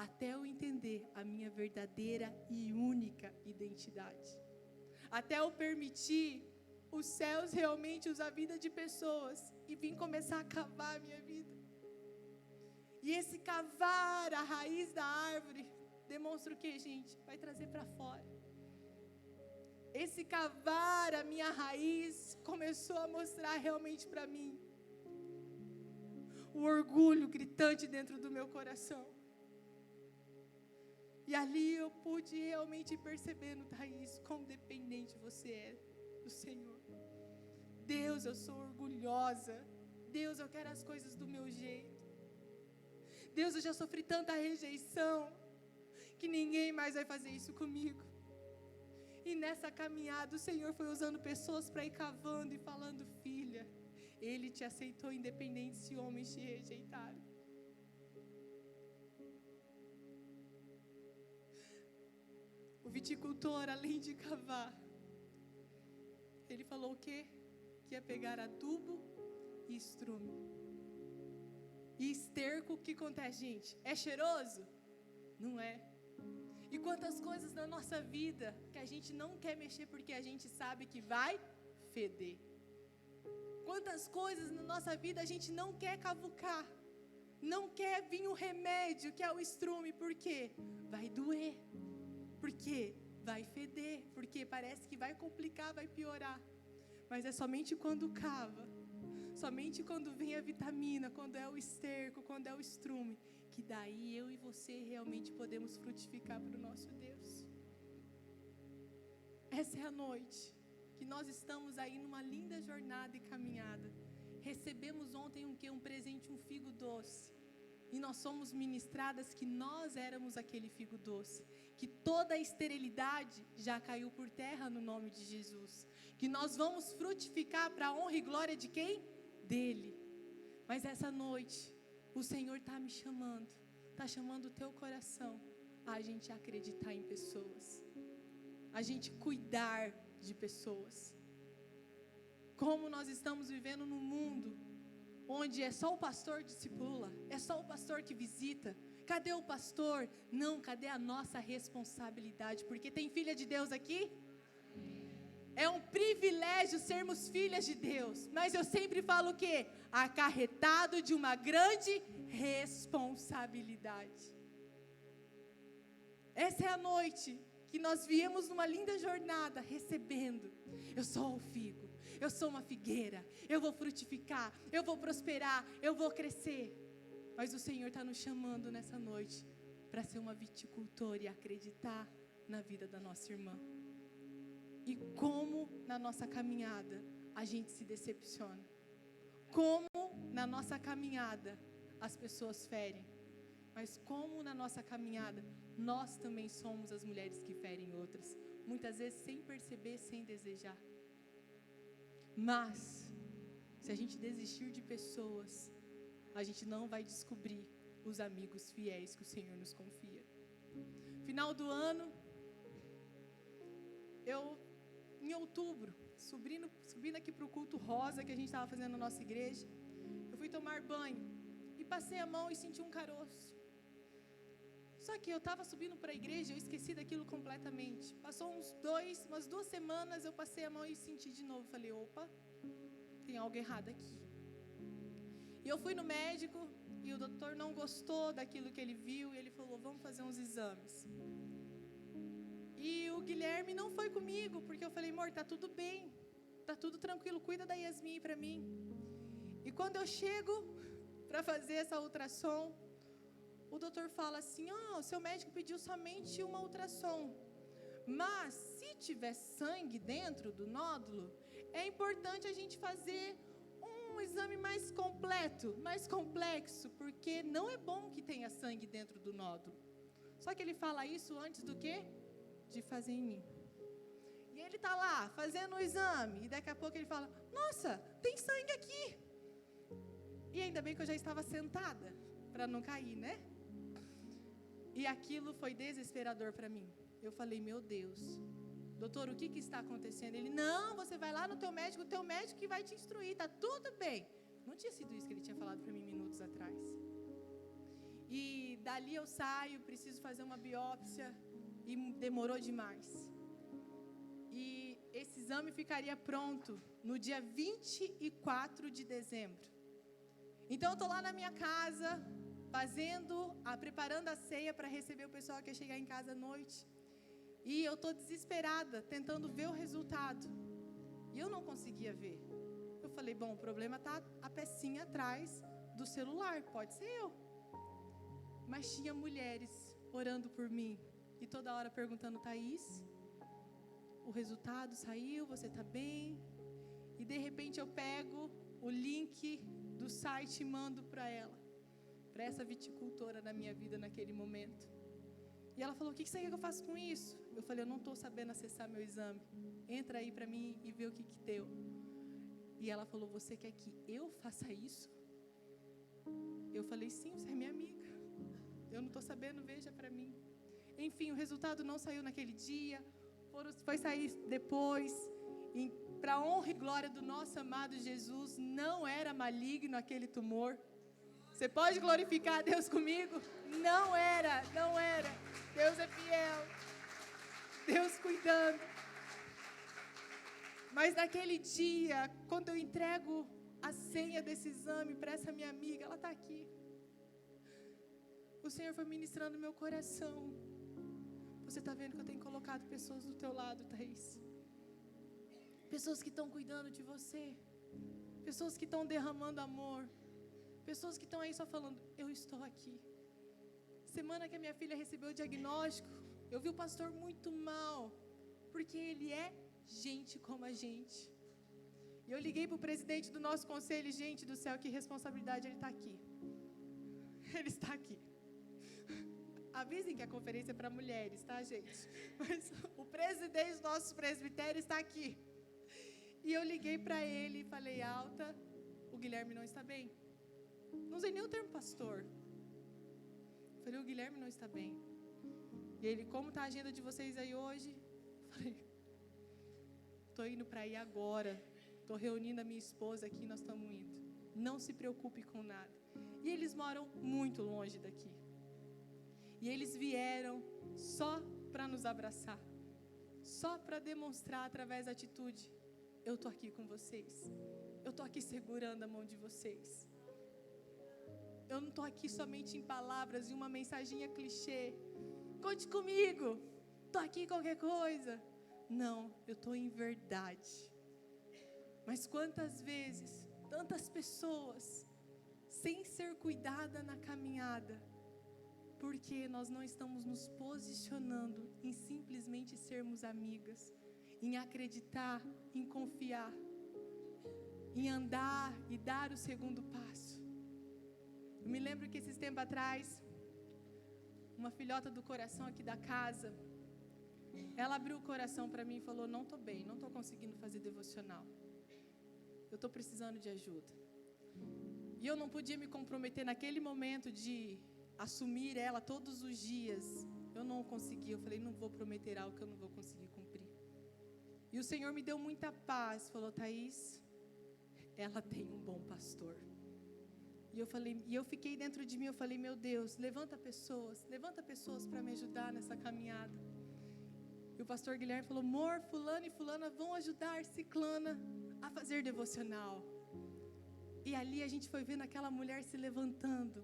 [SPEAKER 1] até eu entender a minha verdadeira e única identidade. Até eu permitir os céus realmente usar a vida de pessoas e vim começar a cavar a minha vida. E esse cavar a raiz da árvore demonstra o que, gente? Vai trazer para fora. Esse cavar a minha raiz começou a mostrar realmente para mim o orgulho gritante dentro do meu coração. E ali eu pude realmente ir percebendo, Thaís, quão dependente você é do Senhor. Deus, eu sou orgulhosa. Deus, eu quero as coisas do meu jeito. Deus, eu já sofri tanta rejeição que ninguém mais vai fazer isso comigo. E nessa caminhada o Senhor foi usando pessoas para ir cavando e falando: filha, Ele te aceitou independente se homens te rejeitaram. O viticultor, além de cavar, ele falou o quê? Que ia pegar adubo e estrume. E esterco, o que acontece, gente? É cheiroso? Não é. E quantas coisas na nossa vida que a gente não quer mexer porque a gente sabe que vai feder. Quantas coisas na nossa vida a gente não quer cavucar. Não quer vir o remédio, que é o estrume. Por quê? Vai doer. Por quê? Vai feder. Porque parece que vai complicar, vai piorar. Mas é somente quando cava, somente quando vem a vitamina, quando é o esterco, quando é o estrume, que daí eu e você realmente podemos frutificar para o nosso Deus. Essa é a noite que nós estamos aí numa linda jornada e caminhada. Recebemos ontem um presente, um figo doce. E nós somos ministradas que nós éramos aquele figo doce. Que toda a esterilidade já caiu por terra no nome de Jesus. Que nós vamos frutificar para a honra e glória de quem? Dele. Mas essa noite, o Senhor está me chamando, está chamando o teu coração a gente acreditar em pessoas, a gente cuidar de pessoas. Como nós estamos vivendo num mundo onde é só o pastor que discipula, é só o pastor que visita. Cadê o pastor? Não, cadê a nossa responsabilidade? Porque tem filha de Deus aqui? É um privilégio sermos filhas de Deus. Mas eu sempre falo o quê? Acarretado de uma grande responsabilidade. Essa é a noite que nós viemos numa linda jornada recebendo. Eu sou o figo, eu sou uma figueira, eu vou frutificar, eu vou prosperar, eu vou crescer. Mas o Senhor está nos chamando nessa noite para ser uma viticultora e acreditar na vida da nossa irmã. E como na nossa caminhada a gente se decepciona. Como na nossa caminhada as pessoas ferem. Mas como na nossa caminhada nós também somos as mulheres que ferem outras. Muitas vezes sem perceber, sem desejar. Mas se a gente desistir de pessoas, a gente não vai descobrir os amigos fiéis que o Senhor nos confia. Final do ano, em outubro, subindo aqui para o culto rosa que a gente estava fazendo na nossa igreja, eu fui tomar banho e passei a mão e senti um caroço. Só que eu estava subindo para a igreja e eu esqueci daquilo completamente. Passou umas 2 semanas, eu passei a mão e senti de novo. Falei, opa, tem algo errado aqui. E eu fui no médico e o doutor não gostou daquilo que ele viu e ele falou, vamos fazer uns exames. E o Guilherme não foi comigo, porque eu falei, amor, tá tudo bem, tá tudo tranquilo, cuida da Yasmin para mim. E quando eu chego para fazer essa ultrassom, o doutor fala assim, o seu médico pediu somente uma ultrassom, mas se tiver sangue dentro do nódulo, é importante a gente fazer um exame mais completo, mais complexo, porque não é bom que tenha sangue dentro do nódulo. Só que ele fala isso antes do quê? De fazer em mim. E ele está lá, fazendo o exame, e daqui a pouco ele fala, nossa, tem sangue aqui. E ainda bem que eu já estava sentada, para não cair, né? E aquilo foi desesperador para mim. Eu falei, meu Deus, doutor, o que está acontecendo? Ele, não, você vai lá no teu médico, o teu médico que vai te instruir, tá tudo bem. Não tinha sido isso que ele tinha falado para mim minutos atrás. E dali eu saio, preciso fazer uma biópsia, e demorou demais. E esse exame ficaria pronto no dia 24 de dezembro. Então eu estou lá na minha casa, preparando a ceia para receber o pessoal que ia chegar em casa à noite. E eu estou desesperada, tentando ver o resultado. E eu não conseguia ver. Eu falei, bom, o problema está a pecinha atrás do celular, pode ser eu. Mas tinha mulheres orando por mim. E toda hora perguntando, Thaís, o resultado saiu, você está bem? E de repente eu pego o link do site e mando para ela. Para essa viticultora na minha vida naquele momento. E ela falou, o que você quer que eu faça com isso? Eu falei, eu não estou sabendo acessar meu exame. Entra aí para mim e vê o que deu. E ela falou, você quer que eu faça isso? Eu falei, sim, você é minha amiga. Eu não estou sabendo, veja para mim. Enfim, o resultado não saiu naquele dia. Foi sair depois. Para a honra e glória do nosso amado Jesus, não era maligno aquele tumor. Você pode glorificar a Deus comigo? Não era. Deus é fiel. Deus cuidando. Mas naquele dia, quando eu entrego a senha desse exame para essa minha amiga, ela está aqui. O Senhor foi ministrando no meu coração. Você está vendo que eu tenho colocado pessoas do teu lado, Thaís? Pessoas que estão cuidando de você. Pessoas que estão derramando amor. Pessoas que estão aí só falando, eu estou aqui. Semana que a minha filha recebeu o diagnóstico, eu vi o pastor muito mal, porque ele é gente como a gente. E eu liguei para o presidente do nosso conselho, gente do céu, que responsabilidade, ele está aqui. Ele está aqui. Avisem que a conferência é para mulheres, tá, gente? Mas o presidente do nosso presbitério está aqui. E eu liguei para ele e falei, Alta, o Guilherme não está bem. Não usei nem o termo pastor. Falei, o Guilherme não está bem. E ele, como está a agenda de vocês aí hoje? Falei, estou indo para aí agora. Estou reunindo a minha esposa aqui, nós estamos indo. Não se preocupe com nada. E eles moram muito longe daqui. E eles vieram só para nos abraçar. Só para demonstrar através da atitude. Eu estou aqui com vocês. Eu estou aqui segurando a mão de vocês. Eu não estou aqui somente em palavras e uma mensaginha clichê. Conte comigo. Estou aqui qualquer coisa. Não, eu estou em verdade. Mas quantas vezes, tantas pessoas, sem ser cuidada na caminhada, porque nós não estamos nos posicionando em simplesmente sermos amigas, em acreditar, em confiar, em andar e dar o segundo passo. Eu me lembro que esses tempos atrás, uma filhota do coração aqui da casa, ela abriu o coração para mim e falou, não estou bem, não estou conseguindo fazer devocional. Eu estou precisando de ajuda. E eu não podia me comprometer naquele momento de assumir ela todos os dias. Eu não conseguia, eu falei, não vou prometer algo que eu não vou conseguir cumprir. E o Senhor me deu muita paz, falou, Thaís, ela tem um bom pastor. E eu fiquei dentro de mim, eu falei, meu Deus, levanta pessoas para me ajudar nessa caminhada. E o pastor Guilherme falou, amor, fulano e fulana vão ajudar ciclana a fazer devocional. E ali a gente foi vendo aquela mulher se levantando,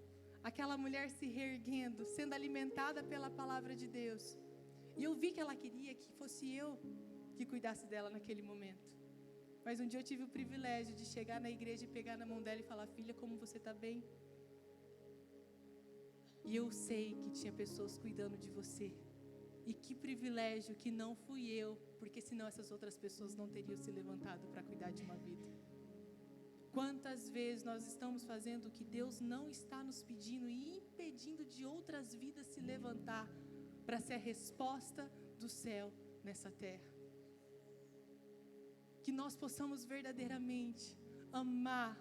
[SPEAKER 1] aquela mulher se reerguendo, sendo alimentada pela palavra de Deus. E eu vi que ela queria que fosse eu que cuidasse dela naquele momento. Mas um dia eu tive o privilégio de chegar na igreja e pegar na mão dela e falar, filha, como você está bem? E eu sei que tinha pessoas cuidando de você. E que privilégio que não fui eu, porque senão essas outras pessoas não teriam se levantado para cuidar de uma vida. Quantas vezes nós estamos fazendo o que Deus não está nos pedindo e impedindo de outras vidas se levantar para ser a resposta do céu nessa terra. Que nós possamos verdadeiramente amar,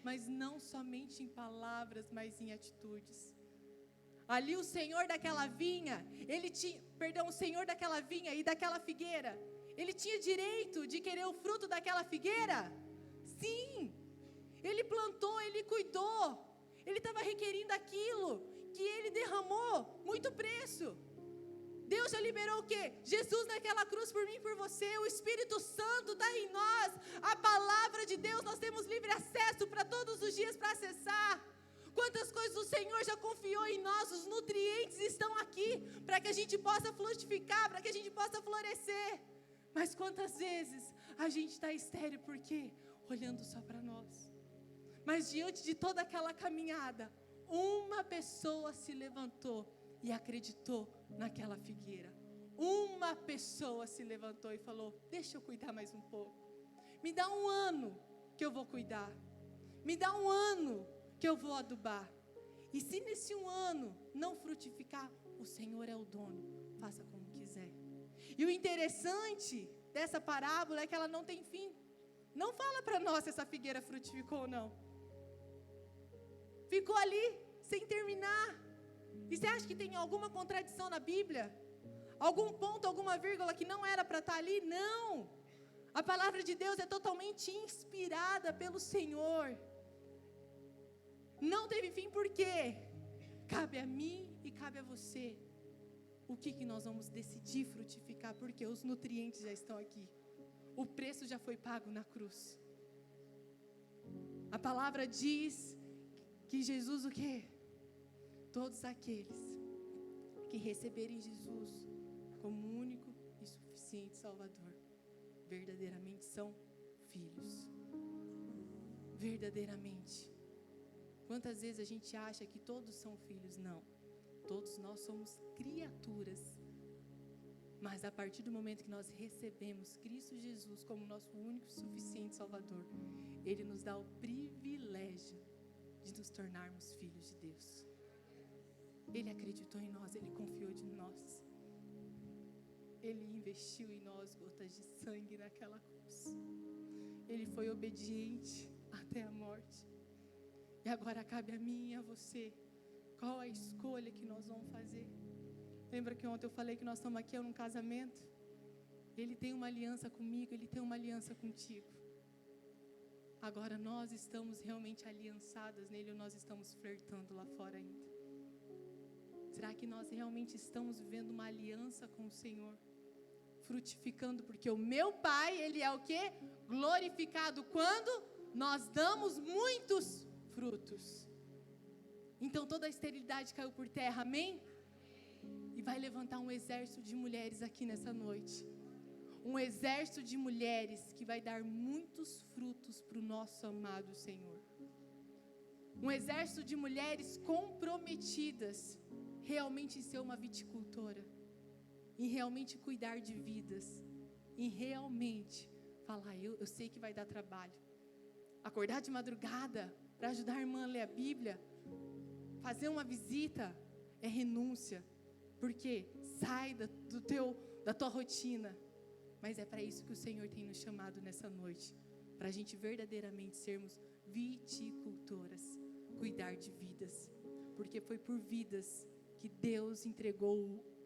[SPEAKER 1] mas não somente em palavras, mas em atitudes. Ali o senhor daquela vinha, o senhor daquela vinha e daquela figueira, ele tinha direito de querer o fruto daquela figueira? Sim. Ele plantou, ele cuidou, ele estava requerindo aquilo que ele derramou muito preço. Deus já liberou o quê? Jesus naquela cruz por mim e por você. O Espírito Santo está em nós. A palavra de Deus, nós temos livre acesso para todos os dias para acessar. Quantas coisas o Senhor já confiou em nós, os nutrientes estão aqui, para que a gente possa frutificar, para que a gente possa florescer. Mas quantas vezes a gente está estéril, por quê? Olhando só para nós. Mas diante de toda aquela caminhada, uma pessoa se levantou e acreditou naquela figueira. Uma pessoa se levantou e falou: deixa eu cuidar mais um pouco. Me dá um ano que eu vou cuidar. Me dá um ano que eu vou adubar. E se nesse um ano não frutificar, o Senhor é o dono. Faça como quiser. E o interessante dessa parábola é que ela não tem fim. Não fala para nós se essa figueira frutificou ou não. Ficou ali, sem terminar. E você acha que tem alguma contradição na Bíblia? Algum ponto, alguma vírgula que não era para estar ali? Não. A palavra de Deus é totalmente inspirada pelo Senhor. Não teve fim, por quê? Cabe a mim e cabe a você. O que nós vamos decidir frutificar? Porque os nutrientes já estão aqui. O preço já foi pago na cruz. A palavra diz que Jesus o quê? Todos aqueles que receberem Jesus como único e suficiente Salvador, verdadeiramente são filhos. Verdadeiramente. Quantas vezes a gente acha que todos são filhos? Não. Todos nós somos criaturas. Mas a partir do momento que nós recebemos Cristo Jesus como nosso único e suficiente Salvador, Ele nos dá o privilégio de nos tornarmos filhos de Deus. Ele acreditou em nós, Ele confiou em nós. Ele investiu em nós gotas de sangue naquela cruz. Ele foi obediente até a morte. E agora cabe a mim e a você. Qual a escolha que nós vamos fazer? Lembra que ontem eu falei que nós estamos aqui num casamento? Ele tem uma aliança comigo, Ele tem uma aliança contigo. Agora nós estamos realmente aliançadas nele ou nós estamos flertando lá fora ainda? Será que nós realmente estamos vivendo uma aliança com o Senhor? Frutificando, porque o meu Pai, Ele é o quê? Glorificado quando nós damos muitos frutos. Então toda a esterilidade caiu por terra, amém? E vai levantar um exército de mulheres aqui nessa noite. Um exército de mulheres que vai dar muitos frutos para o nosso amado Senhor. Um exército de mulheres comprometidas realmente em ser uma viticultora, em realmente cuidar de vidas, em realmente falar: eu sei que vai dar trabalho. Acordar de madrugada para ajudar a irmã a ler a Bíblia, fazer uma visita, é renúncia, porque sai da tua rotina. Mas é para isso que o Senhor tem nos chamado nessa noite, para a gente verdadeiramente sermos viticultoras, cuidar de vidas, porque foi por vidas que Deus entregou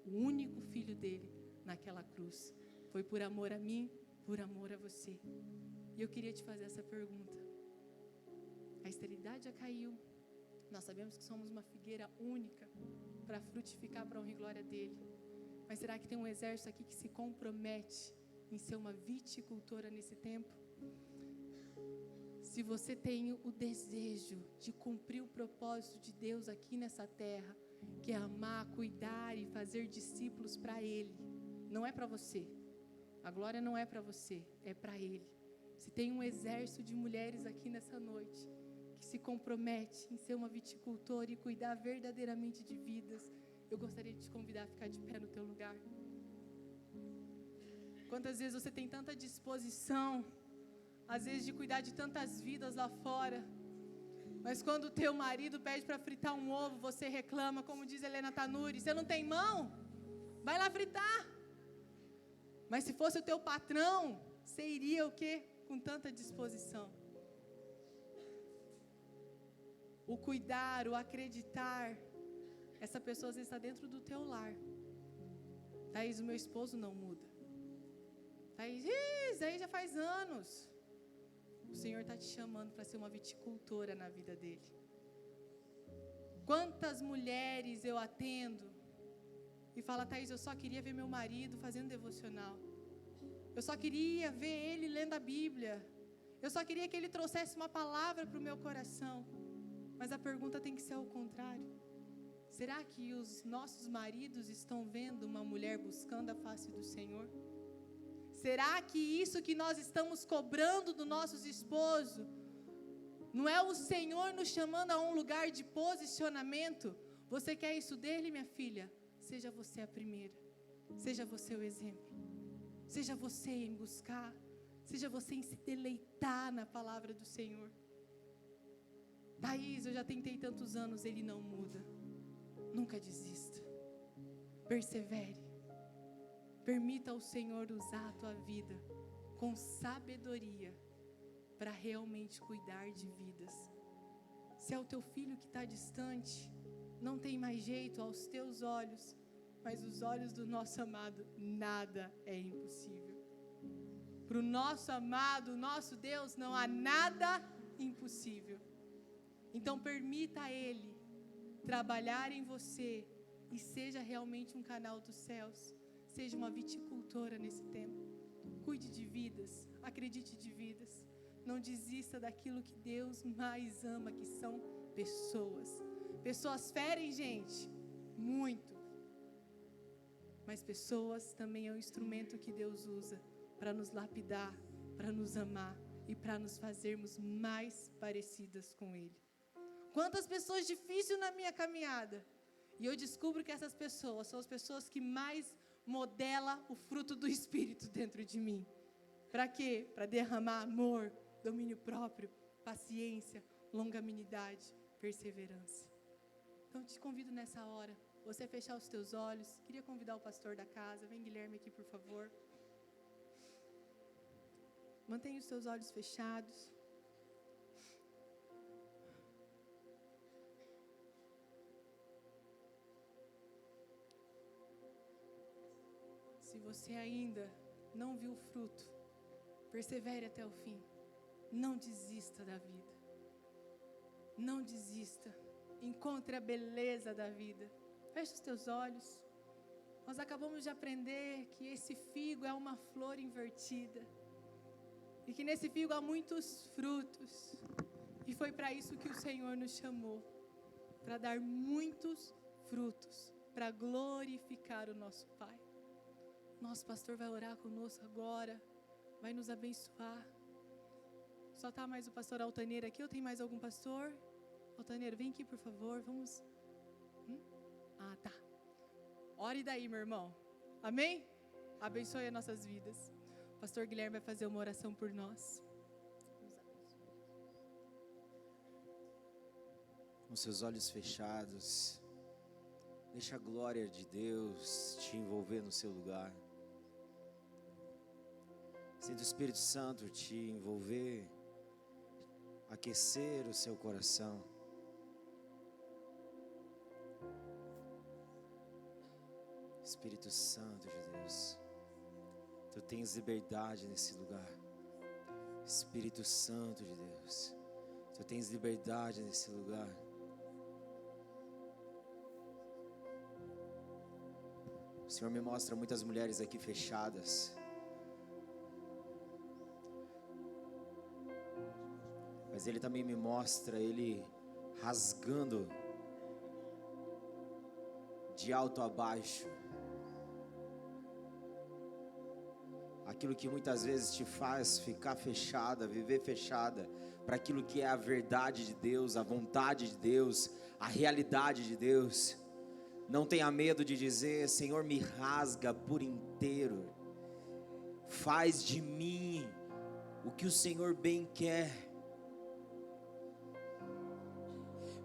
[SPEAKER 1] o único Filho dele naquela cruz. Foi por amor a mim, por amor a você. E eu queria te fazer essa pergunta. A esterilidade já caiu. Nós sabemos que somos uma figueira única para frutificar para a honra e glória dele. Mas será que tem um exército aqui que se compromete em ser uma viticultora nesse tempo? Se você tem o desejo de cumprir o propósito de Deus aqui nessa terra, que é amar, cuidar e fazer discípulos para Ele, não é para você. A glória não é para você, é para Ele. Se tem um exército de mulheres aqui nessa noite que se compromete em ser uma viticultora e cuidar verdadeiramente de vidas, eu gostaria de te convidar a ficar de pé no teu lugar. Quantas vezes você tem tanta disposição, às vezes de cuidar de tantas vidas lá fora, mas quando o teu marido pede para fritar um ovo, você reclama, como diz Helena Tanuri: você não tem mão? Vai lá fritar. Mas se fosse o teu patrão, você iria o quê? Com tanta disposição. O cuidar, o acreditar, essa pessoa às vezes está dentro do teu lar. Thaís, o meu esposo não muda. Thaís, isso aí já faz anos. O Senhor está te chamando para ser uma viticultora na vida dele. Quantas mulheres eu atendo e fala, Thaís, eu só queria ver meu marido fazendo devocional. Eu só queria ver ele lendo a Bíblia. Eu só queria que ele trouxesse uma palavra para o meu coração. Mas a pergunta tem que ser ao contrário. Será que os nossos maridos estão vendo uma mulher buscando a face do Senhor? Será que isso que nós estamos cobrando dos nossos esposos, não é o Senhor nos chamando a um lugar de posicionamento? Você quer isso dele, minha filha? Seja você a primeira. Seja você o exemplo. Seja você em buscar. Seja você em se deleitar na palavra do Senhor. Thaís, eu já tentei tantos anos, ele não muda. Nunca desista. Persevere. Permita ao Senhor usar a tua vida com sabedoria para realmente cuidar de vidas. Se é o teu filho que está distante, não tem mais jeito aos teus olhos, mas os olhos do nosso amado, nada é impossível. Para o nosso amado, nosso Deus, não há nada impossível. Então permita a Ele trabalhar em você e seja realmente um canal dos céus. Seja uma viticultora nesse tempo. Cuide de vidas, acredite de vidas. Não desista daquilo que Deus mais ama, que são pessoas. Pessoas ferem, gente, muito. Mas pessoas também é um instrumento que Deus usa para nos lapidar, para nos amar e para nos fazermos mais parecidas com Ele. Quantas pessoas difíceis na minha caminhada. E eu descubro que essas pessoas são as pessoas que mais modelam o fruto do Espírito dentro de mim. Para quê? Para derramar amor, domínio próprio, paciência, longanimidade, perseverança. Então te convido nessa hora, você fechar os teus olhos. Queria convidar o pastor da casa. Vem, Guilherme, aqui, por favor. Mantenha os teus olhos fechados. Se você ainda não viu o fruto, persevere até o fim. Não desista da vida. Não desista. Encontre a beleza da vida. Feche os teus olhos. Nós acabamos de aprender que esse figo é uma flor invertida. E que nesse figo há muitos frutos. E foi para isso que o Senhor nos chamou. Para dar muitos frutos. Para glorificar o nosso Pai. Nosso pastor vai orar conosco agora. Vai nos abençoar. Só está mais o pastor Altaneiro aqui? Ou tem mais algum pastor? Altaneiro, vem aqui, por favor. Vamos. Ah, tá. Ore daí, meu irmão. Amém? Abençoe as nossas vidas. O pastor Guilherme vai fazer uma oração por nós.
[SPEAKER 2] Com seus olhos fechados, deixa a glória de Deus te envolver no seu lugar. Sinta o Espírito Santo te envolver, aquecer o seu coração. Espírito Santo de Deus, Tu tens liberdade nesse lugar. Espírito Santo de Deus, Tu tens liberdade nesse lugar. O Senhor me mostra muitas mulheres aqui fechadas. Mas Ele também me mostra Ele rasgando de alto a baixo aquilo que muitas vezes te faz ficar fechada, viver fechada para aquilo que é a verdade de Deus, a vontade de Deus, a realidade de Deus. Não tenha medo de dizer: Senhor, me rasga por inteiro, faz de mim o que o Senhor bem quer.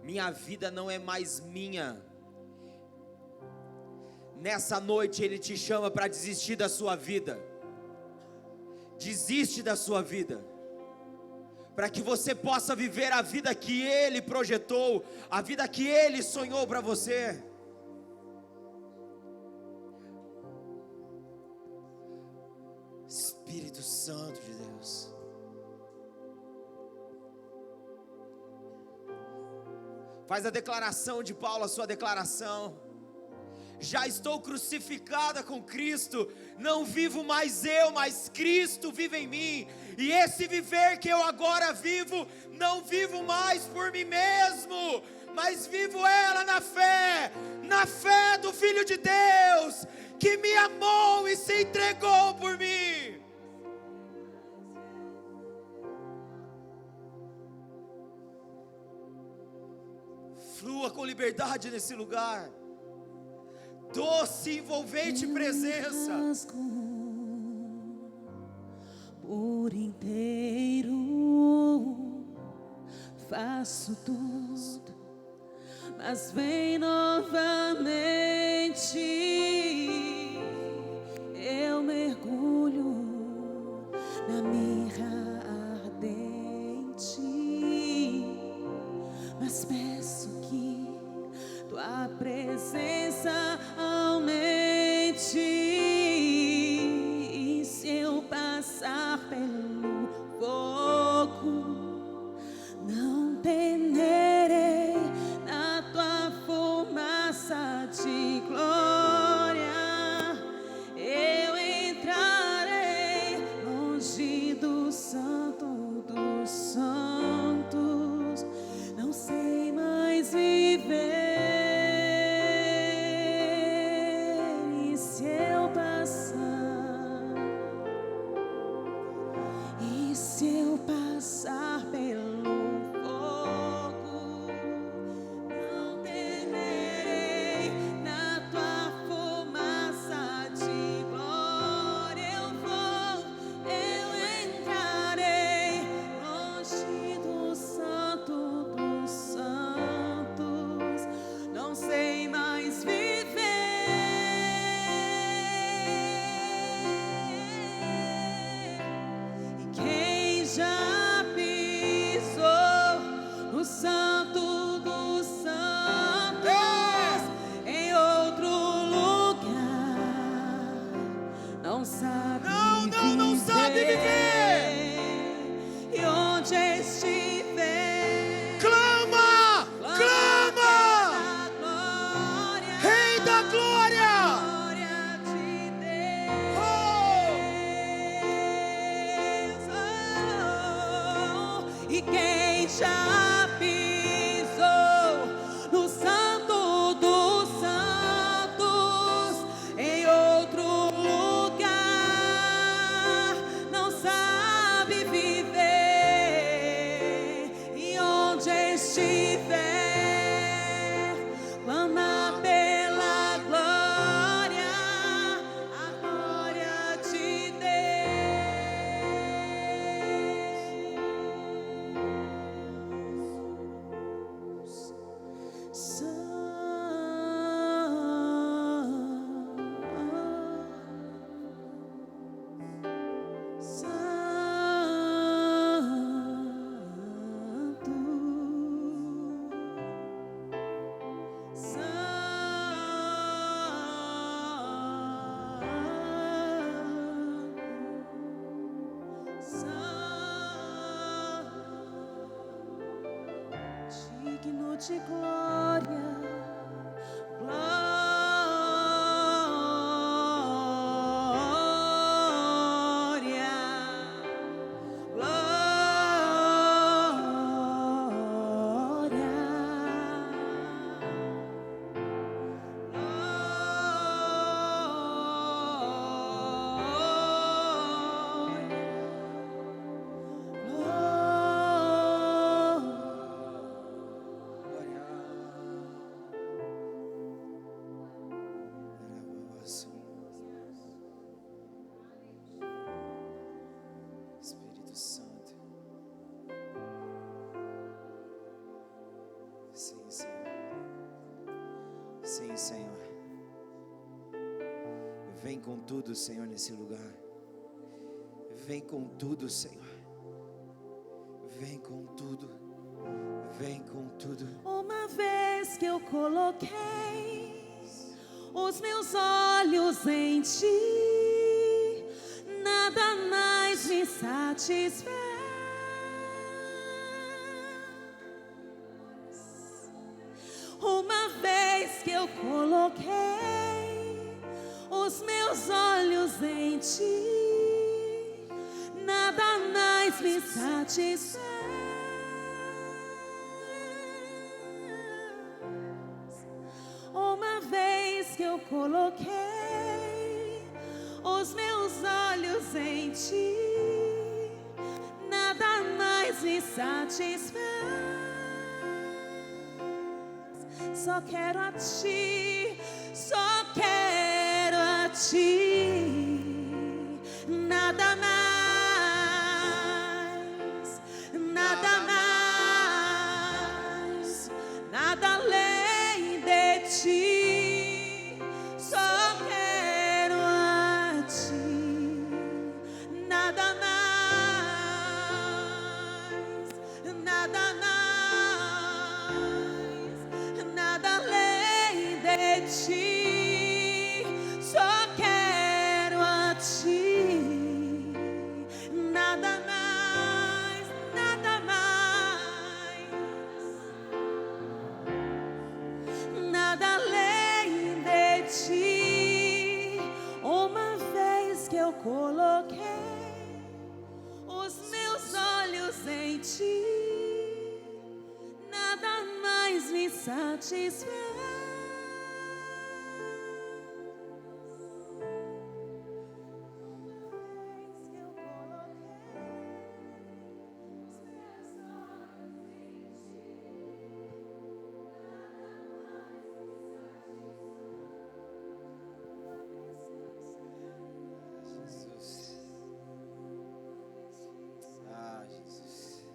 [SPEAKER 2] Minha vida não é mais minha. Nessa noite Ele te chama para desistir da sua vida. Desiste da sua vida, para que você possa viver a vida que Ele projetou, a vida que Ele sonhou para você. Espírito Santo de Deus. Faz a declaração de Paulo, a sua declaração. Já estou crucificada com Cristo, não vivo mais eu, mas Cristo vive em mim. E esse viver que eu agora vivo, não vivo mais por mim mesmo, mas vivo ela na fé do Filho de Deus, que me amou e se entregou por mim. Flua com liberdade nesse lugar. Doce e envolvente presença.
[SPEAKER 3] Por inteiro faço tudo, mas vem novamente. Eu mergulho na mirra ardente, mas peço que tua presença aumente. E se eu passar pelo fogo, não temerei, na tua fumaça de glória eu entrarei longe do santo dos santos. Não sei mais viver. E se eu passar pelo fogo, não temerei, na tua fumaça de glória eu entrarei longe do santo dos santos. Não sei mais viver. E quem já pisou no santo dos santos, em outro lugar, não sabe
[SPEAKER 2] Não sabe viver.
[SPEAKER 3] E onde estiver,
[SPEAKER 2] Clama, clama,
[SPEAKER 3] glória,
[SPEAKER 2] Rei da glória.
[SPEAKER 3] glória de Deus. E quem já pisou no santo dos santos, em outro lugar, não sabe viver. E onde estiver, clama pela glória, a glória de Deus. Digno de glória, glória,
[SPEAKER 2] Espírito Santo. Sim, Senhor. Sim, Senhor. Vem com tudo, Senhor, nesse lugar. Vem com tudo, Senhor. Vem com tudo. Vem com tudo.
[SPEAKER 3] Uma vez que eu coloquei os meus olhos em ti, nada mais mais me satisfaz. Uma vez que eu coloquei os meus olhos em ti, nada mais me satisfaz. Uma vez que eu coloquei os meus olhos em ti, nada mais me satisfaz. Só quero a ti, só quero a ti, nada mais, nada mais, nada além de ti. Só quero a ti, nada mais, nada mais. Nada além de ti, só quero a ti, nada mais, nada mais, nada além de ti. Uma vez que eu coloquei os meus olhos em ti, nada mais me satisfaz.
[SPEAKER 2] Jesus. Ah, Jesus.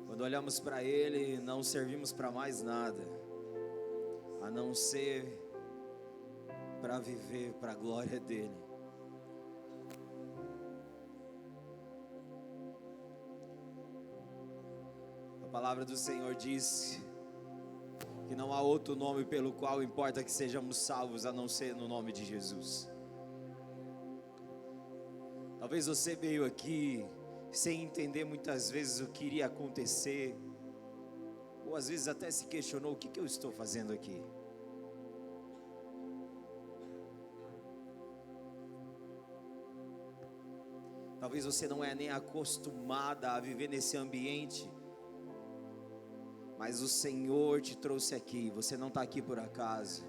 [SPEAKER 2] Quando olhamos para Ele, não servimos para mais nada, a não ser para viver para a glória dEle. A palavra do Senhor diz que não há outro nome pelo qual importa que sejamos salvos, a não ser no nome de Jesus. Talvez você veio aqui sem entender muitas vezes o que iria acontecer, ou às vezes até se questionou: o que eu estou fazendo aqui? Talvez você não é nem acostumada a viver nesse ambiente, mas o Senhor te trouxe aqui. Você não está aqui por acaso.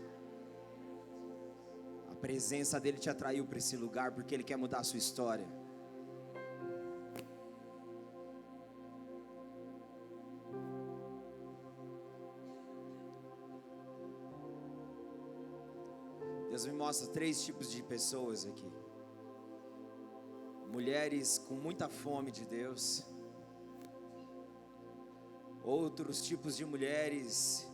[SPEAKER 2] A presença dEle te atraiu para esse lugar porque Ele quer mudar a sua história. Deus me mostra 3 tipos de pessoas aqui. Mulheres com muita fome de Deus. Outros tipos de mulheres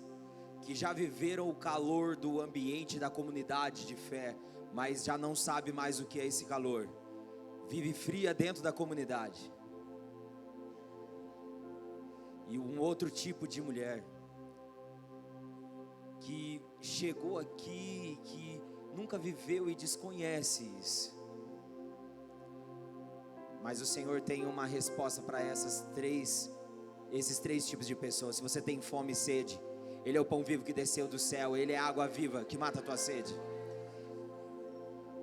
[SPEAKER 2] que já viveram o calor do ambiente da comunidade de fé, mas já não sabe mais o que é esse calor. Vive fria dentro da comunidade. E um outro tipo de mulher que chegou aqui, que nunca viveu e desconhece isso. Mas o Senhor tem uma resposta para esses três tipos de pessoas. Se você tem fome e sede, Ele é o pão vivo que desceu do céu. Ele é a água viva que mata a tua sede.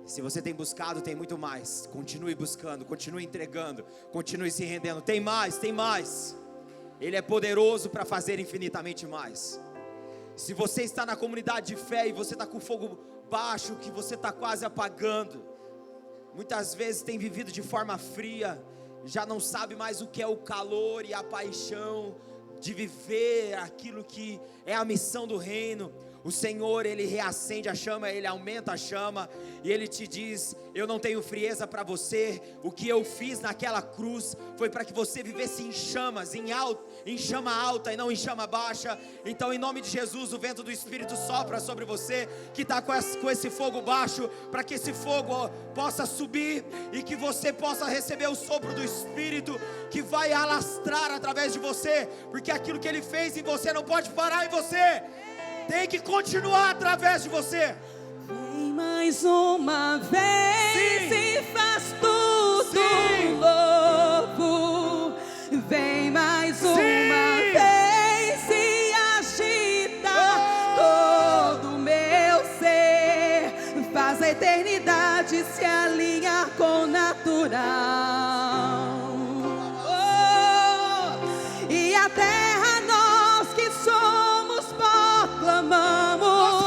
[SPEAKER 2] Se você tem buscado, tem muito mais. Continue buscando, continue entregando, continue se rendendo. Tem mais, tem mais. Ele é poderoso para fazer infinitamente mais. Se você está na comunidade de fé e você está com fogo baixo, que você está quase apagando, muitas vezes tem vivido de forma fria, já não sabe mais o que é o calor e a paixão de viver aquilo que é a missão do reino. O Senhor, Ele reacende a chama, Ele aumenta a chama, e Ele te diz: eu não tenho frieza para você. O que eu fiz naquela cruz foi para que você vivesse em chamas, em chama alta e não em chama baixa. Então, em nome de Jesus, o vento do Espírito sopra sobre você, que está com esse fogo baixo, para que esse fogo possa subir, e que você possa receber o sopro do Espírito, que vai alastrar através de você, porque aquilo que Ele fez em você não pode parar em você, tem que continuar através de você.
[SPEAKER 3] Vem mais uma vez
[SPEAKER 2] Sim.
[SPEAKER 3] e faz tudo
[SPEAKER 2] Sim.
[SPEAKER 3] novo. Vem mais uma vez e agita todo o meu ser. Faz a eternidade se alinhar com o natural. E a terra nós que somos pó clamamos.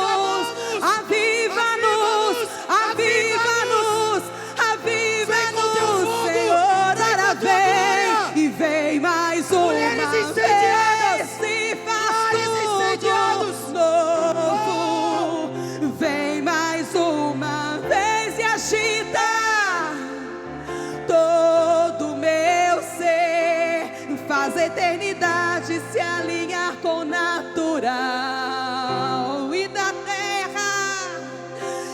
[SPEAKER 3] Aviva-nos, aviva-nos, aviva-nos, Senhor. Ora vem e vem mais uma
[SPEAKER 2] Mulheres
[SPEAKER 3] vez
[SPEAKER 2] incendiadas.
[SPEAKER 3] e faz
[SPEAKER 2] Mares incendiados.
[SPEAKER 3] tudo novo. Vem mais uma vez e agita todo o meu ser. Faz a eternidade se alinhar com o natural.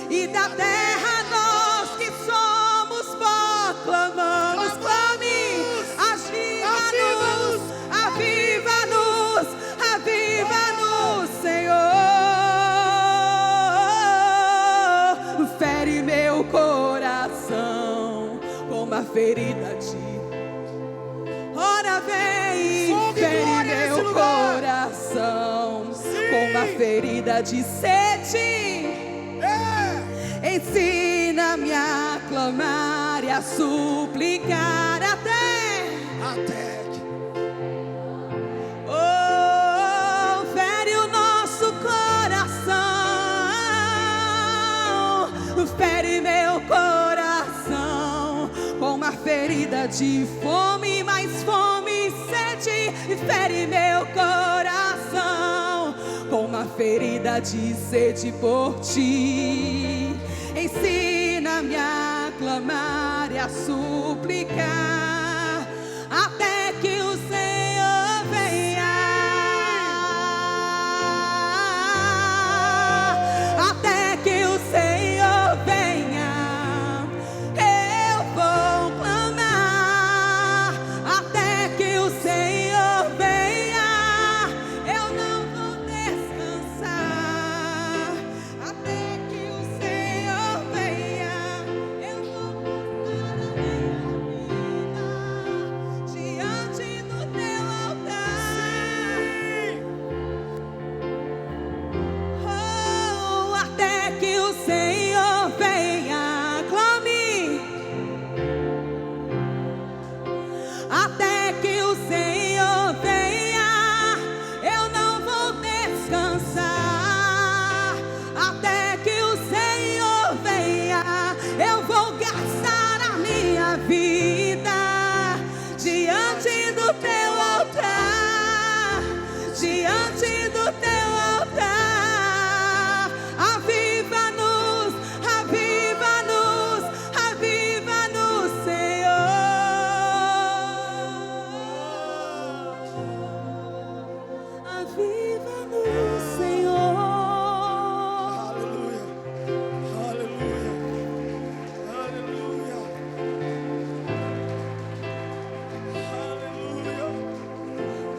[SPEAKER 3] E da terra nós que somos pó clamamos. Clame, aviva-nos, aviva-nos, aviva-nos, Senhor. Fere meu coração com uma ferida de. Ora vem,
[SPEAKER 2] Fogo e
[SPEAKER 3] fere
[SPEAKER 2] glória nesse
[SPEAKER 3] meu
[SPEAKER 2] lugar.
[SPEAKER 3] coração
[SPEAKER 2] Sim.
[SPEAKER 3] com uma ferida de sede. Ensina-me a clamar e a suplicar até
[SPEAKER 2] que
[SPEAKER 3] oh, fere o nosso coração, fere meu coração com uma ferida de fome, mais fome e sede. Fere meu coração com uma ferida de sede por ti. Ensina-me a clamar e a suplicar até que o Senhor venha. Até que o Senhor venha, eu vou clamar. Até que o Senhor venha, eu não vou descansar. Até que o Senhor venha, eu vou prestar a minha vida diante do teu altar. Oh, até que o Senhor venha, clame. Até que o Senhor venha, eu não vou descansar. Até que o Senhor venha, eu vou gastar a minha vida diante do teu altar, diante do teu altar. Aviva-nos, aviva-nos, aviva-nos, Senhor. Aviva-nos, Senhor.
[SPEAKER 2] aleluia, aleluia, aleluia, aleluia.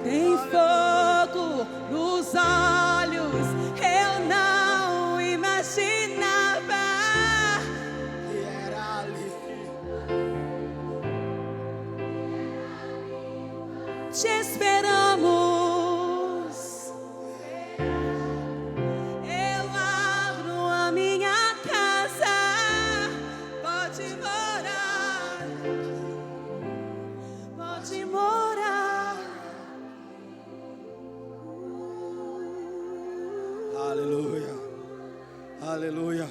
[SPEAKER 3] Tem fogo nos olhos, eu não imaginava.
[SPEAKER 2] E era ali.
[SPEAKER 3] Te esperamos. Eu abro a minha casa, pode morar, pode morar.
[SPEAKER 2] Aleluia, aleluia.